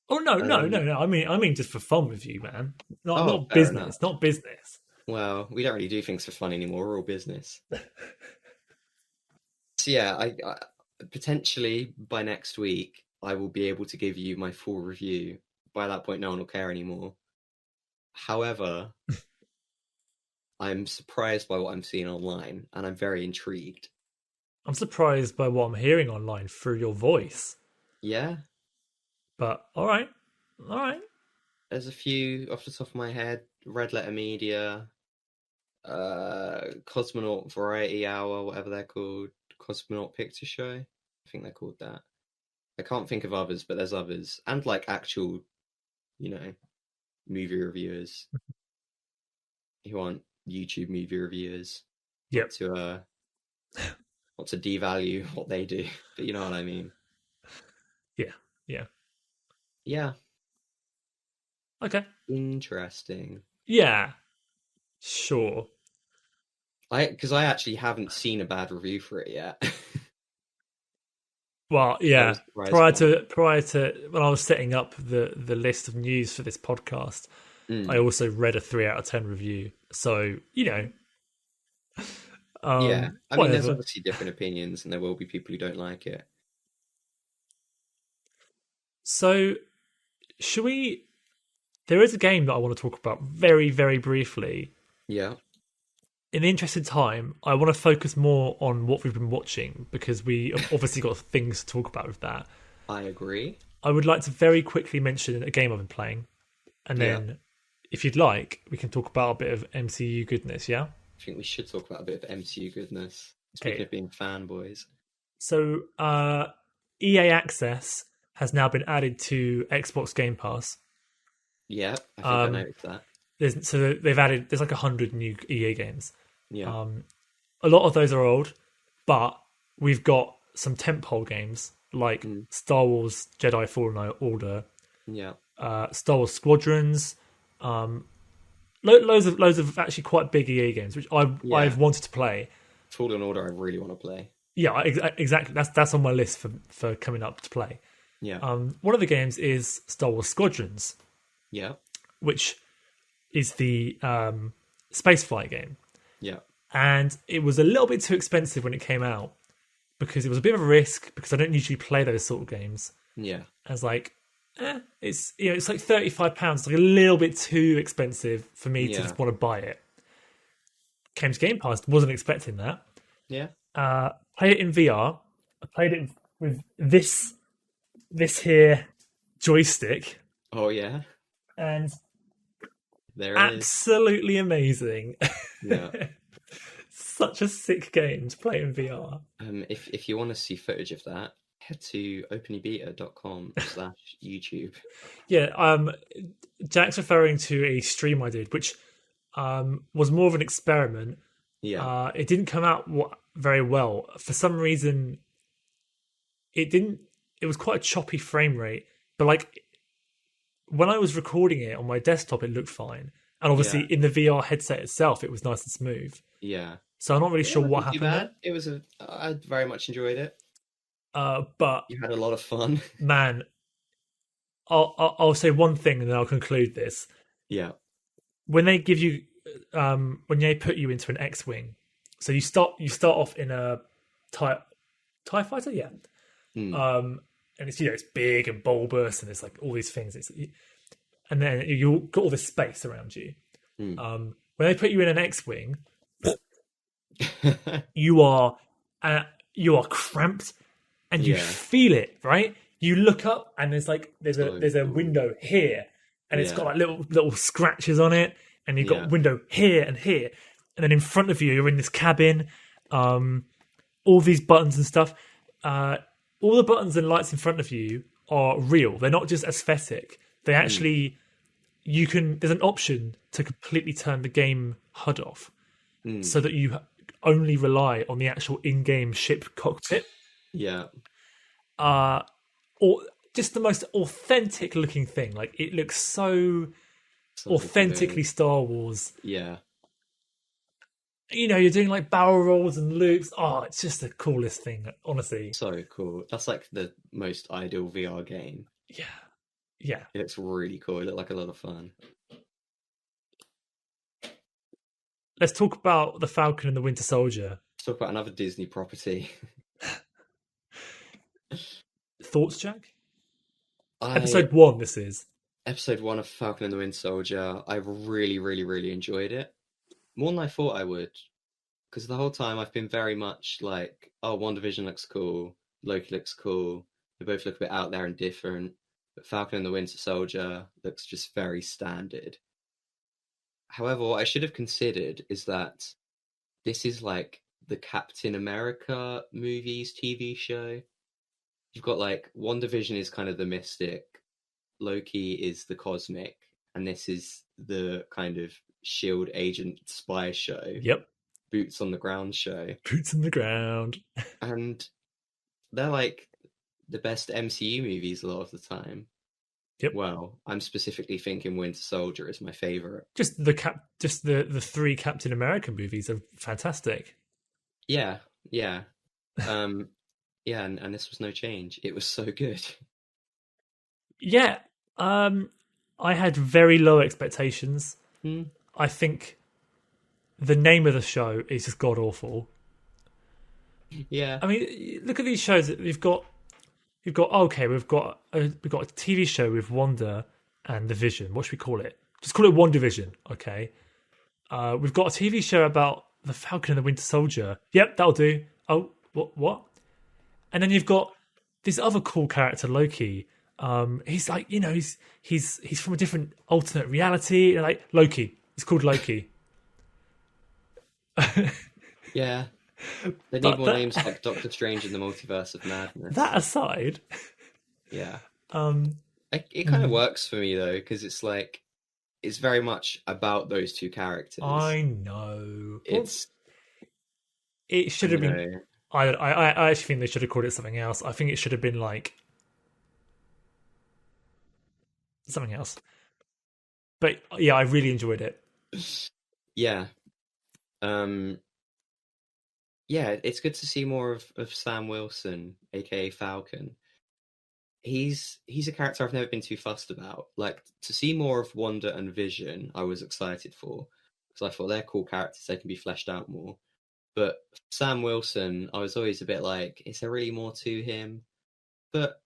Oh no, Um, no. I mean just for fun with you, man. oh, Not fair enough. business. Not business. Well, we don't really do things for fun anymore. We're all business. So yeah, I potentially by next week I will be able to give you my full review. By that point, no one will care anymore. However, I'm surprised by what I'm seeing online, and I'm very intrigued. I'm surprised by what I'm hearing online through your voice. Yeah, But all right. there's a few off the top of my head. Red Letter Media, Cosmonaut Variety Hour, whatever they're called, Cosmonaut Picture Show. I think they're called that. I can't think of others, but there's others, and like actual, you know, movie reviewers who aren't YouTube movie reviewers. Yep. Not to devalue what they do, but you know what I mean. Yeah. Yeah. Yeah, Okay. interesting. Yeah. Sure. Because I actually haven't seen a bad review for it yet. Well, I yeah. was surprised by it. Prior to when I was setting up the list of news for this podcast, I also read a 3 out of 10 review. So, Yeah, I mean, there's whatever. obviously different opinions, and there will be people who don't like it. So, should we there is a game that I want to talk about very, very briefly. Yeah. in the interest of time, I want to focus more on what we've been watching because we have obviously got things to talk about with that. I agree. I would like to very quickly mention a game I've been playing, and then, if you'd like, we can talk about a bit of MCU goodness. Yeah, I think we should talk about a bit of MCU goodness. Speaking of being fanboys. So, EA Access has now been added to Xbox Game Pass. Yeah, I think I noticed that. There's like 100 new EA games. Yeah. A lot of those are old, but we've got some tentpole games like Star Wars Jedi Fallen Order, Star Wars Squadrons, loads of actually quite big EA games which I've wanted to play. Fallen Order, I really want to play. Yeah, exactly. That's on my list for coming up to play. Yeah. One of the games is Star Wars Squadrons. Yeah. Which is the spaceflight game. Yeah. And it was a little bit too expensive when it came out because it was a bit of a risk because I don't usually play those sort of games. Yeah. I was like, it's it's like £35. It's like a little bit too expensive for me to just want to buy it. Came to Game Pass, wasn't expecting that. Yeah. Played it in VR. I played it with this here joystick. Oh yeah. And there it absolutely is. Amazing. Yeah. Such a sick game to play in VR. If you want to see footage of that, head to openybeta.com/YouTube. Yeah, Jack's referring to a stream I did, which was more of an experiment. Yeah. It didn't come out very well. For some reason, it didn't. It was quite a choppy frame rate, but like when I was recording it on my desktop, it looked fine. And obviously, in the VR headset itself, it was nice and smooth. Yeah. So I'm not really sure what happened there. It was I very much enjoyed it. But you had a lot of fun. Man, I'll say one thing and then I'll conclude this. Yeah. When they give you, when they put you into an X-wing, so you start off in a TIE fighter, yeah. And it's it's big and bulbous and it's like all these things. And then you've got all this space around you. When they put you in an X-wing, you are cramped and you feel it, right? You look up and there's a window here and it's got like little scratches on it and you've got a window here and here. And then in front of you, you're in this cabin, all these buttons and stuff. All the buttons and lights in front of you are real. They're not just aesthetic. They actually, there's an option to completely turn the game HUD off so that you only rely on the actual in-game ship cockpit. Yeah. Or just the most authentic looking thing. Like it looks so authentically Star Wars. Yeah. You're doing like barrel rolls and loops. Oh, it's just the coolest thing, honestly. So cool. That's like the most ideal VR game. Yeah. Yeah. It looks really cool. It looked like a lot of fun. Let's talk about the Falcon and the Winter Soldier. Let's talk about another Disney property. Thoughts, Jack? Episode 1, this is. Episode 1 of Falcon and the Winter Soldier. I really, really, really enjoyed it. More than I thought I would. Because the whole time I've been very much like, oh, WandaVision looks cool. Loki looks cool. They both look a bit out there and different. But Falcon and the Winter Soldier looks just very standard. However, what I should have considered is that this is like the Captain America movies TV show. You've got like WandaVision is kind of the mystic, Loki is the cosmic, and this is the kind of SHIELD agent spy show. Yep. Boots on the ground show. Boots on the ground. And they're like the best MCU movies a lot of the time. Yep. Well, I'm specifically thinking Winter Soldier is my favorite. Just the 3 Captain America movies are fantastic. Yeah. Yeah, and this was no change. It was so good. Yeah. I had very low expectations. I think the name of the show is just god awful. Yeah. I mean, look at these shows that we've got a TV show with Wanda and the Vision. What should we call it? Just call it WandaVision, okay? We've got a TV show about the Falcon and the Winter Soldier. Yep, that'll do. Oh, what? And then you've got this other cool character, Loki. He's like, he's from a different alternate reality. Like Loki, it's called Loki. Yeah, they need more names like Doctor Strange in the Multiverse of Madness. That aside, yeah, it kind of works for me though, because it's like it's very much about those two characters. I know it should have been. I actually think they should have called it something else. I think it should have been like something else. But yeah, I really enjoyed it. Yeah. Yeah, it's good to see more of Sam Wilson, aka Falcon. He's a character I've never been too fussed about. Like, to see more of Wanda and Vision, I was excited for, because I thought they're cool characters, they can be fleshed out more. But Sam Wilson, I was always a bit like, is there really more to him? But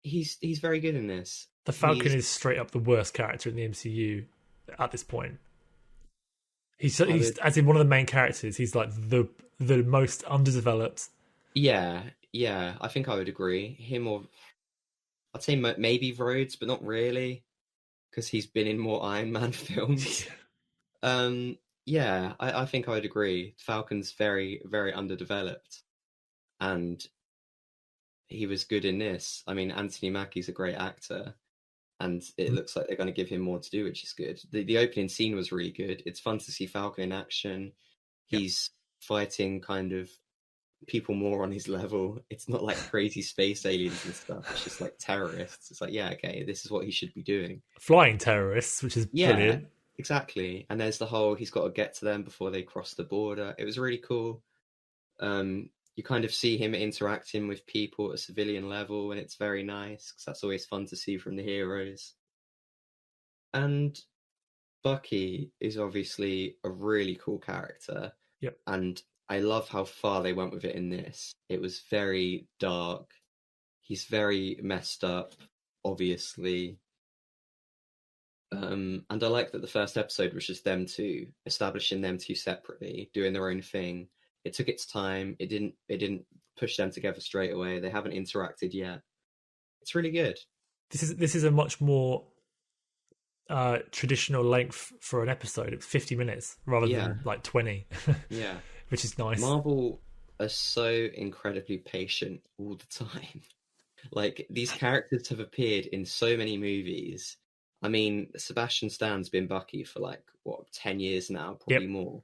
he's very good in this. The Falcon is straight up the worst character in the MCU at this point. He's as in one of the main characters. He's like the most underdeveloped. Yeah, I think I would agree. Him, or I'd say maybe Rhodes, but not really, because he's been in more Iron Man films. Yeah, I think I would agree. Falcon's very, very underdeveloped, and he was good in this. I mean, Anthony Mackie's a great actor, and it looks like they're going to give him more to do, which is good. The opening scene was really good. It's fun to see Falcon in action. He's fighting kind of people more on his level. It's not like crazy space aliens and stuff. It's just like terrorists. It's like, yeah, okay, this is what he should be doing. Flying terrorists, which is brilliant. Exactly. And there's the whole, he's got to get to them before they cross the border. It was really cool. You kind of see him interacting with people at a civilian level, and it's very nice, because that's always fun to see from the heroes. And Bucky is obviously a really cool character. Yep. And I love how far they went with it in this. It was very dark. He's very messed up, obviously. And I like that the first episode was just them two, establishing them two separately, doing their own thing. It took its time. It didn't push them together straight away. They haven't interacted yet. It's really good. This is a much more traditional length for an episode. It's 50 minutes rather than like 20. Yeah. Which is nice. Marvel are so incredibly patient all the time. Like, these characters have appeared in so many movies. I mean, Sebastian Stan's been Bucky for 10 years now, probably more.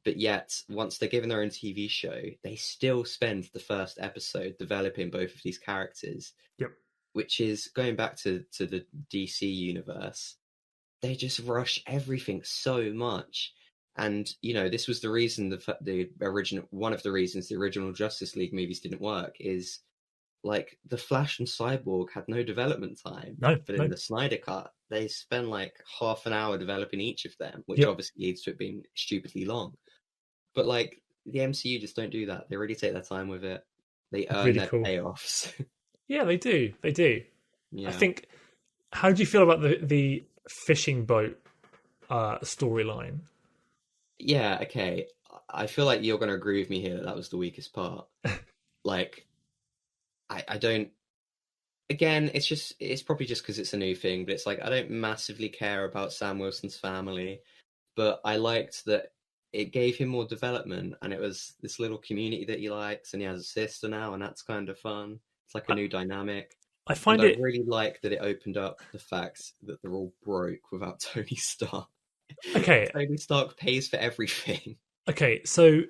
But yet, once they're given their own TV show, they still spend the first episode developing both of these characters. Yep. Which is, going back to the DC universe, they just rush everything so much. And, this was the reason one of the reasons the original Justice League movies didn't work is, like, the Flash and Cyborg had no development time. But in the Snyder cut, they spend half an hour developing each of them, which obviously leads to it being stupidly long. But the MCU just don't do that. They really take their time with it. They earn really their payoffs. Yeah, they do. They do. Yeah. I think. How did you feel about the fishing boat storyline? Yeah. Okay. I feel like you're going to agree with me here that was the weakest part. I don't. Again, it's probably just because it's a new thing, but it's I don't massively care about Sam Wilson's family, but I liked that it gave him more development, and it was this little community that he likes, and he has a sister now, and that's kind of fun. It's like a new dynamic. I really like that it opened up the fact that they're all broke without Tony Stark. Okay. Tony Stark pays for everything. Okay, so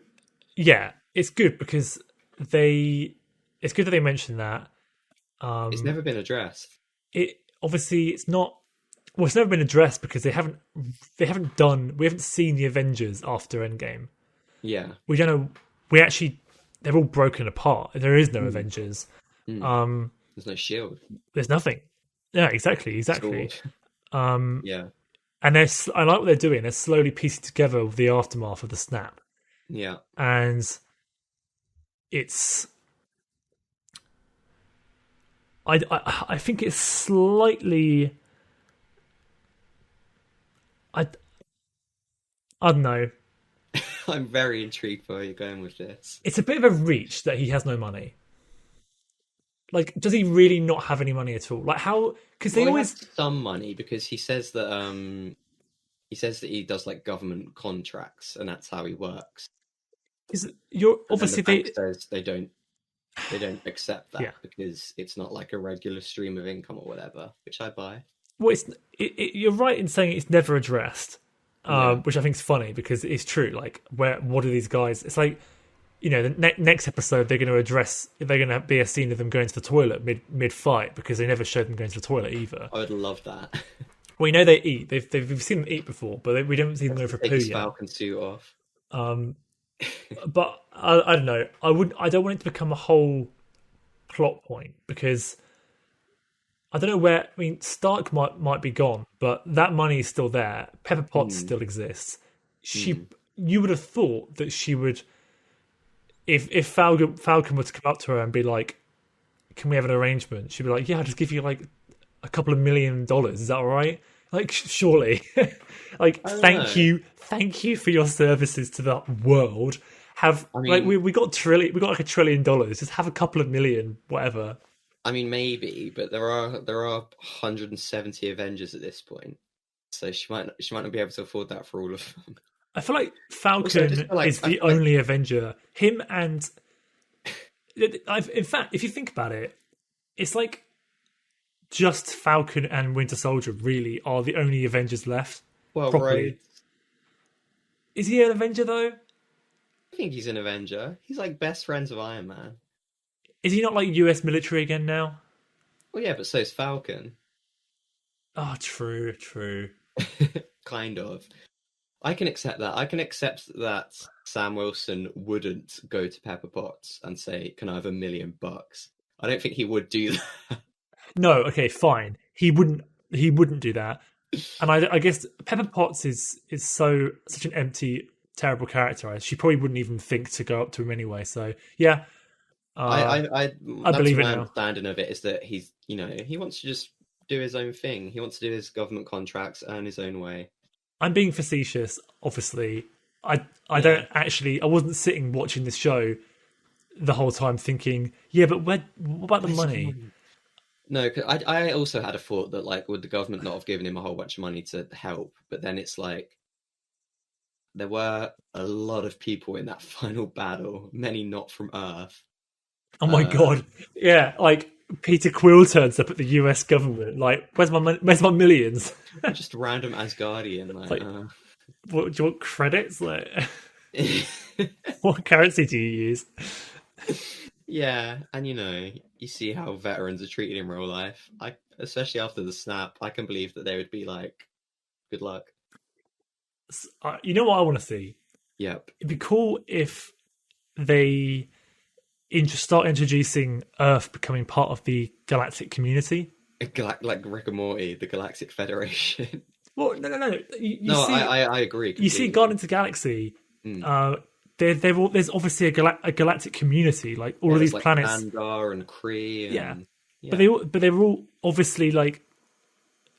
yeah, it's good because it's good that they mentioned that. It's never been addressed. It's not. Well, it's never been addressed because we haven't seen the Avengers after Endgame. Yeah. We don't know. They're all broken apart. There is no Avengers. There's no shield. There's nothing. Yeah, exactly. Yeah. And I like what they're doing. They're slowly piecing together the aftermath of the snap. Yeah. And it's. I think it's slightly. I don't know. I'm very intrigued by where you're going with this. It's a bit of a reach that he has no money. Like, does he really not have any money at all? Like, how? Because they always he has some money because he says that he does like government contracts and that's how he works. Because you're obviously the bank says they don't accept that because it's not like a regular stream of income or whatever, which I buy. Well, you're right in saying it's never addressed, which I think is funny because it's true. Like, what are these guys? It's like, the next episode they're going to be a scene of them going to the toilet mid fight because they never showed them going to the toilet either. I would love that. Well, we know they eat. We've seen them eat before, but we don't see them go for poo yet. Falcon suit off. But I don't know. I don't want it to become a whole plot point because I don't know where. I mean, Stark might be gone, but that money is still there. Pepper Potts still exists. You would have thought that she would, if Falcon were to come up to her and be like, "Can we have an arrangement?" She'd be like, "Yeah, I'll just give you like a couple of $1 million. Is that all right?" Like, surely, like, thank you for your services to the world. We got like $1 trillion. Just have a couple of million, whatever. I mean, maybe, but there are 170 Avengers at this point, so she might not be able to afford that for all of them. I feel like Falcon is the only Avenger. Him and, in fact, if you think about it, it's like just Falcon and Winter Soldier really are the only Avengers left. Well, properly. Right. Is he an Avenger though? I think he's an Avenger. He's like best friends of Iron Man. Is he not like US military again now? Well, yeah, but so's Falcon. Oh, true. Kind of. I can accept that. I can accept that Sam Wilson wouldn't go to Pepper Potts and say, "Can I have $1 million?" I don't think he would do that. No, okay, fine. He wouldn't do that. And I guess Pepper Potts is such an empty, terrible character. She probably wouldn't even think to go up to him anyway. So yeah, I believe it my now. understanding of it is that he's he wants to just do his own thing. He wants to do his government contracts, earn his own way. I'm being facetious, obviously. I wasn't sitting watching this show the whole time thinking, yeah, but what about the money? No, cause I also had a thought that, like, would the government not have given him a whole bunch of money to help? But then it's like, there were a lot of people in that final battle, many not from Earth. Oh my god. Yeah, like, Peter Quill turns up at the US government. Like, where's my millions? Just random Asgardian. Like, what, do you want credits? Like, what currency do you use? Yeah, and you see how veterans are treated in real life. Especially after the snap, I can believe that they would be like, "Good luck." You know what I want to see? Yep. It'd be cool if they start introducing Earth becoming part of the galactic community, like Rick and Morty, the Galactic Federation. Well, no. I agree. Completely. You see, Guardians of the Galaxy. There's obviously a galactic community, like all of these like planets, Andar and Kree. Yeah, but they were all obviously like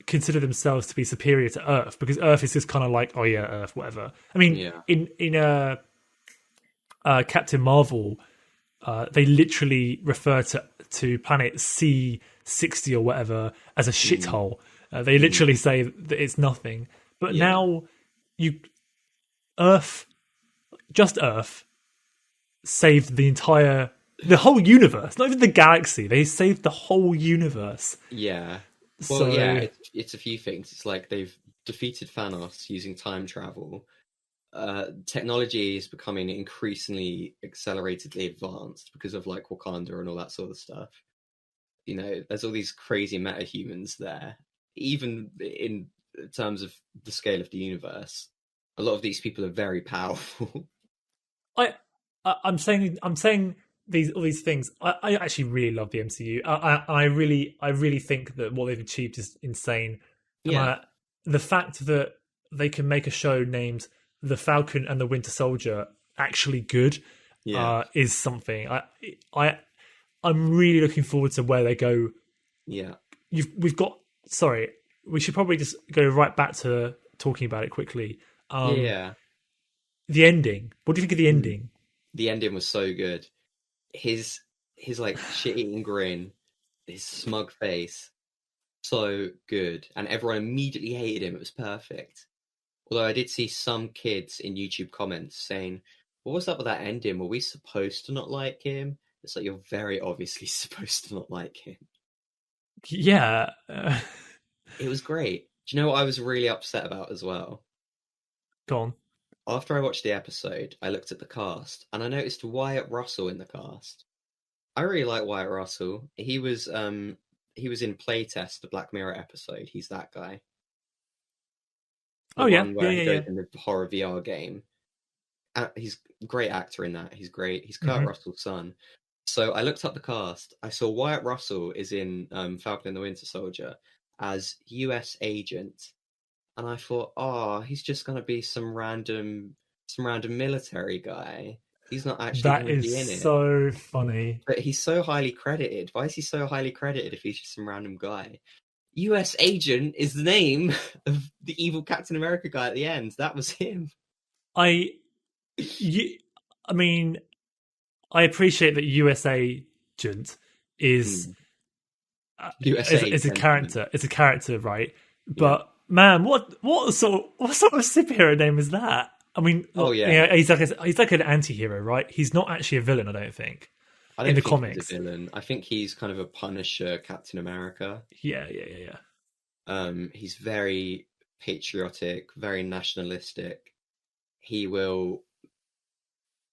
consider themselves to be superior to Earth because Earth is just kind of like, oh yeah, Earth, whatever. I mean, in Captain Marvel, they literally refer to planet C60 or whatever as a shithole. They literally say that it's nothing. But now Earth saved the whole universe, not even the galaxy. They saved the whole universe. Yeah. Well, it's a few things. It's like they've defeated Thanos using time travel. Technology is becoming increasingly acceleratedly advanced because of like Wakanda and all that sort of stuff. There's all these crazy meta-humans there. Even in terms of the scale of the universe, a lot of these people are very powerful. I'm saying all these things. I actually really love the MCU. I really think that what they've achieved is insane. Yeah. The fact that they can make a show named The Falcon and the Winter Soldier actually good is something. I'm really looking forward to where they go. Yeah. We should probably just go right back to talking about it quickly. the ending. What do you think of the Mm. ending? The ending was so good. His like shit-eating grin, his smug face, so good, and everyone immediately hated him. It was perfect. Although I did see some kids in YouTube comments saying, "What was up with that ending? Were we supposed to not like him?" It's like, you're very obviously supposed to not like him. Yeah. It was great. Do you know what I was really upset about as well? Go on. After I watched the episode, I looked at the cast and I noticed Wyatt Russell in the cast. I really like Wyatt Russell. He was in Playtest, the Black Mirror episode. He's that guy. The Oh yeah, one yeah, where he yeah, goes yeah. in the horror VR game. He's a great actor in that. He's great. He's Kurt Mm-hmm. Russell's son. So I looked up the cast. I saw Wyatt Russell is in Falcon and the Winter Soldier as US agent, and I thought, oh, he's just gonna be some random military guy. He's not actually That gonna is be in it. so funny. But he's so highly credited. Why is he so highly credited if he's just some random guy? US agent is the name of the evil Captain America guy at the end. That was him. I, I mean, I appreciate that US agent is USA is a gentleman. character. It's a character, right? Yeah. But man, what sort of superhero name is that? I mean, Oh look, yeah. he's like an anti-hero, right? He's not actually a villain, I don't think, I in don't the think he's a comics. villain. I think he's kind of a Punisher Captain America. Yeah, yeah, yeah, yeah. He's very patriotic, very nationalistic. He will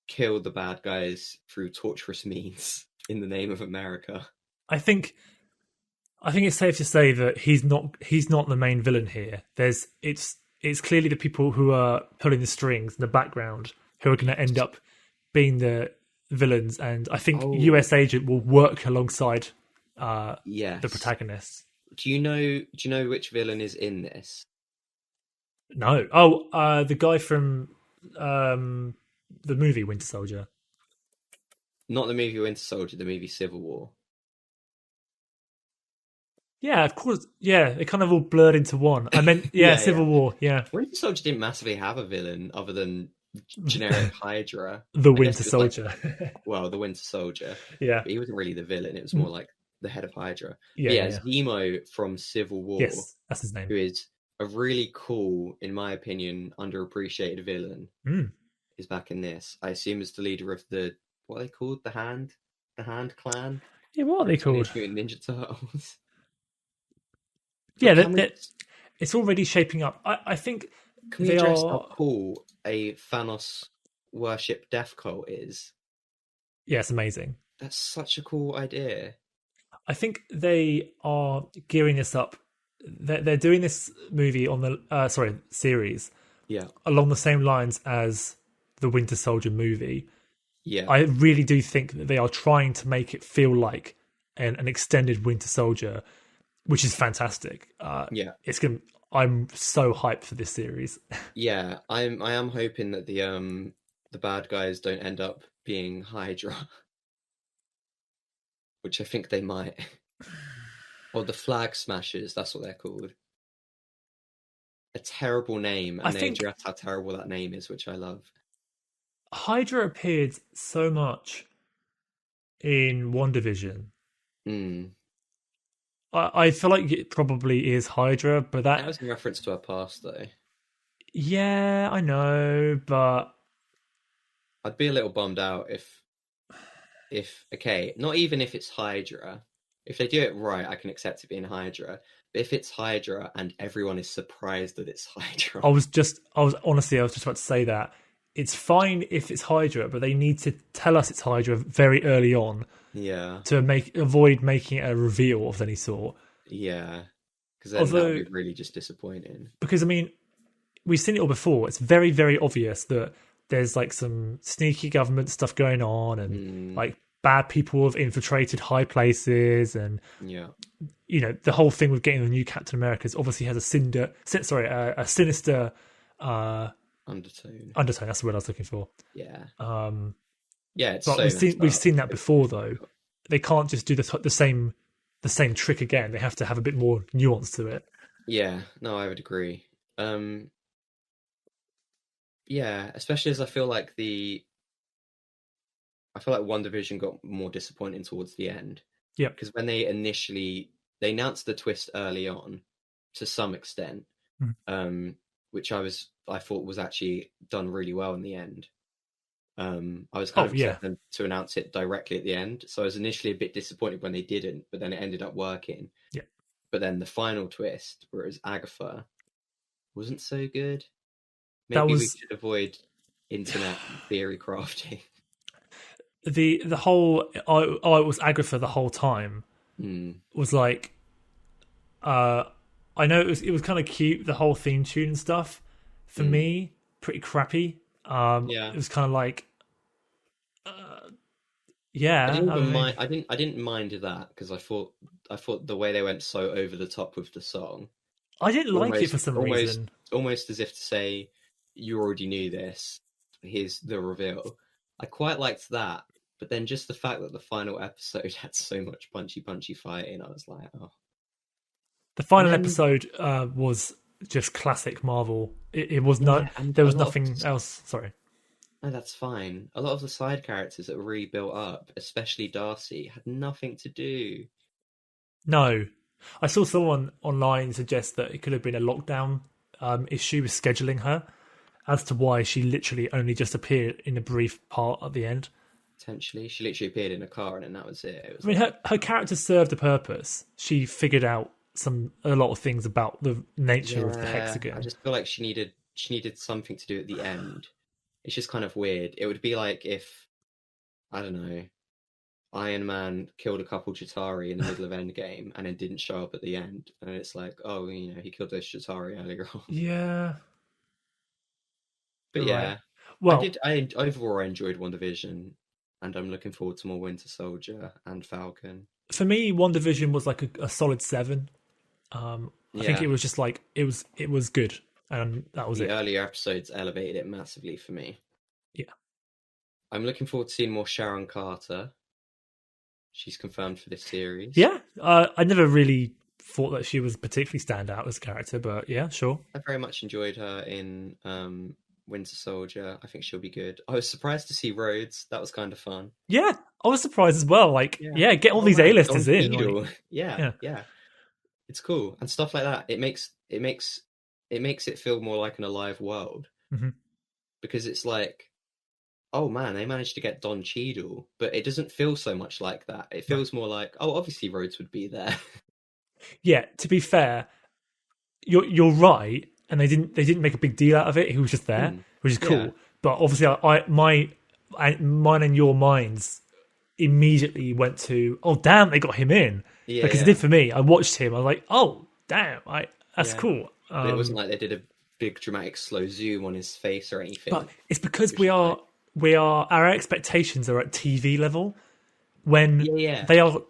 kill the bad guys through torturous means in the name of America. I think it's safe to say that he's not the main villain here. It's clearly the people who are pulling the strings in the background who are going to end up being the villains, and I think Oh, US Agent will work alongside the yes. protagonists. Do you know which villain is in this? No, oh, the guy from the movie Winter Soldier. Not the movie Winter Soldier, the movie Civil War. Yeah, of course. Yeah, it kind of all blurred into one. I meant, yeah, Yeah, Civil yeah. War. Yeah, Winter Soldier didn't massively have a villain other than generic Hydra. the I guess Winter he was like, Soldier. well, the Winter Soldier, Yeah, but he wasn't really the villain. It was more like the head of Hydra. yeah, But yeah, yeah, yeah. Zemo from Civil War, Yes, that's his name. who is a really cool, in my opinion, underappreciated villain, Mm. is back in this. I assume as the leader of the, what are they called? The Hand Clan Yeah, what are from they Teenage called? Mutant Ninja Turtles. Yeah, But it's already shaping up. I think can we they address how are. cool a Thanos worship death cult is? Yeah, it's amazing. That's such a cool idea. I think they are gearing this up. They're doing this movie on the series Yeah, along the same lines as the Winter Soldier movie. yeah, I really do think that they are trying to make it feel like an extended Winter Soldier, which is fantastic. yeah, It's gonna. I'm so hyped for this series. yeah. I am hoping that the bad guys don't end up being Hydra, which I think they might. Or the Flag Smashers, that's what they're called. A terrible name, I and they think address how terrible that name is, which I love. Hydra appeared so much in WandaVision. Mm. I feel like it probably is Hydra, but That that was in reference to her past, though. yeah, I know, but I'd be a little bummed out if okay, not even if it's Hydra. If they do it right, I can accept it being Hydra. But if it's Hydra and everyone is surprised that it's Hydra, I was honestly, I was just about to say that it's fine if it's Hydra, but they need to tell us it's Hydra very early on yeah, to avoid making it a reveal of any sort. yeah, because then that would Although, be really just disappointing. because I mean, we've seen it all before. It's very, very obvious that there's like some sneaky government stuff going on, and Mm, like bad people have infiltrated high places, and yeah, you know the whole thing with getting the new Captain America obviously has a sinister undertone. undertone. That's the word I was looking for. Yeah, Um, yeah, it's but so messed we've up. seen that before though. They can't just do the same trick again. They have to have a bit more nuance to it. Yeah, no, I would agree. yeah, especially as I feel like One Division got more disappointing towards the end. Yep. Because when they announced the twist early on, to some extent, which I thought was actually done really well in the end. I was kind of expecting them to announce it directly at the end, so I was initially a bit disappointed when they didn't, but then it ended up working. Yeah. But then the final twist, where it was Agatha, wasn't so good. Maybe we should avoid internet theory crafting. The whole it was Agatha the whole time was like, I know it was kind of cute, the whole theme tune and stuff. For me, pretty crappy. It was kind of like, yeah. I didn't mind that because I thought the way they went so over the top with the song. I didn't like it for some reason. Almost as if to say, you already knew this. Here's the reveal. I quite liked that, but then just the fact that the final episode had so much punchy fighting, I was like, oh. The final episode was just classic Marvel. It was there was nothing else. Sorry. No, that's fine. A lot of the side characters that were really built up, especially Darcy, had nothing to do. No. I saw someone online suggest that it could have been a lockdown issue with scheduling her, as to why she literally only just appeared in a brief part at the end. Potentially. She literally appeared in a car and then that was it. I mean, her character served a purpose. She figured out a lot of things about the nature of the hexagon. I just feel like she needed something to do at the end. It's just kind of weird. It would be like if, I don't know, Iron Man killed a couple Chitauri in the middle of Endgame and then didn't show up at the end. And it's like, oh, he killed those Chitauri earlier on. Yeah. But yeah. Right. Well, I overall enjoyed One Division, and I'm looking forward to more Winter Soldier and Falcon. For me, One Division was like a solid 7. I think it was just like, it was good. And that was it. The earlier episodes elevated it massively for me. Yeah. I'm looking forward to seeing more Sharon Carter. She's confirmed for this series. Yeah. I never really thought that she was particularly stand out as a character, but yeah, sure. I very much enjoyed her in Winter Soldier. I think she'll be good. I was surprised to see Rhodes. That was kind of fun. Yeah. I was surprised as well. Like, get all these A-listers in. Like, yeah. It's cool. And stuff like that. It makes it feel more like an alive world. Mm-hmm. Because it's like, oh man, they managed to get Don Cheadle, but it doesn't feel so much like that. It feels more like, oh, obviously Rhodes would be there. Yeah, to be fair, you're right, and they didn't make a big deal out of it. He was just there, which is cool. Yeah. But obviously, mine and your minds immediately went to, oh damn, they got him in, because it did for me. I watched him. I was like, oh damn, that's cool. But it wasn't like they did a big dramatic slow zoom on his face or anything. But it's because our expectations are at TV level when they are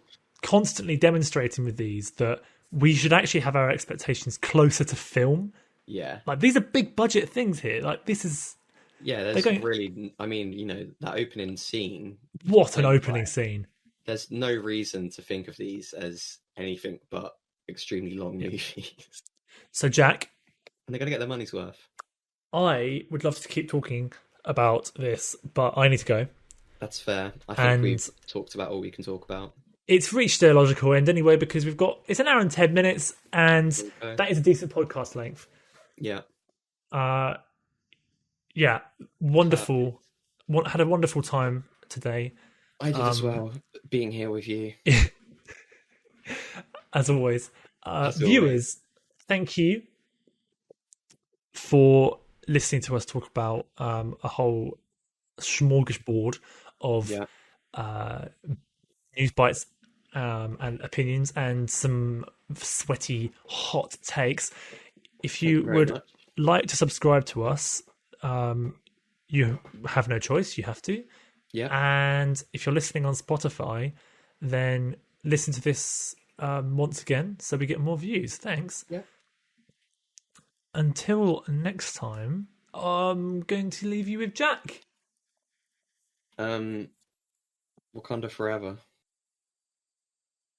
constantly demonstrating with these that we should actually have our expectations closer to film. Yeah. Like, these are big budget things here. Like, this is... Yeah, really... I mean, that opening scene... What an opening scene. There's no reason to think of these as anything but extremely long movies. So, Jack... And they're going to get their money's worth. I would love to keep talking about this, but I need to go. That's fair. I think we've talked about all we can talk about. It's reached their logical end anyway, because it's an hour and 10 minutes, and that is a decent podcast length. Yeah. Yeah, wonderful. Had a wonderful time today. I did as well, being here with you. As always. Viewers, thank you for listening to us talk about a whole smorgasbord of news bites and opinions and some sweaty hot takes. If you would like to subscribe to us, you have no choice, you have to. Yeah. And if you're listening on Spotify, then listen to this once again so we get more views. Thanks. Yeah. Until next time, I'm going to leave you with Jack. Wakanda forever.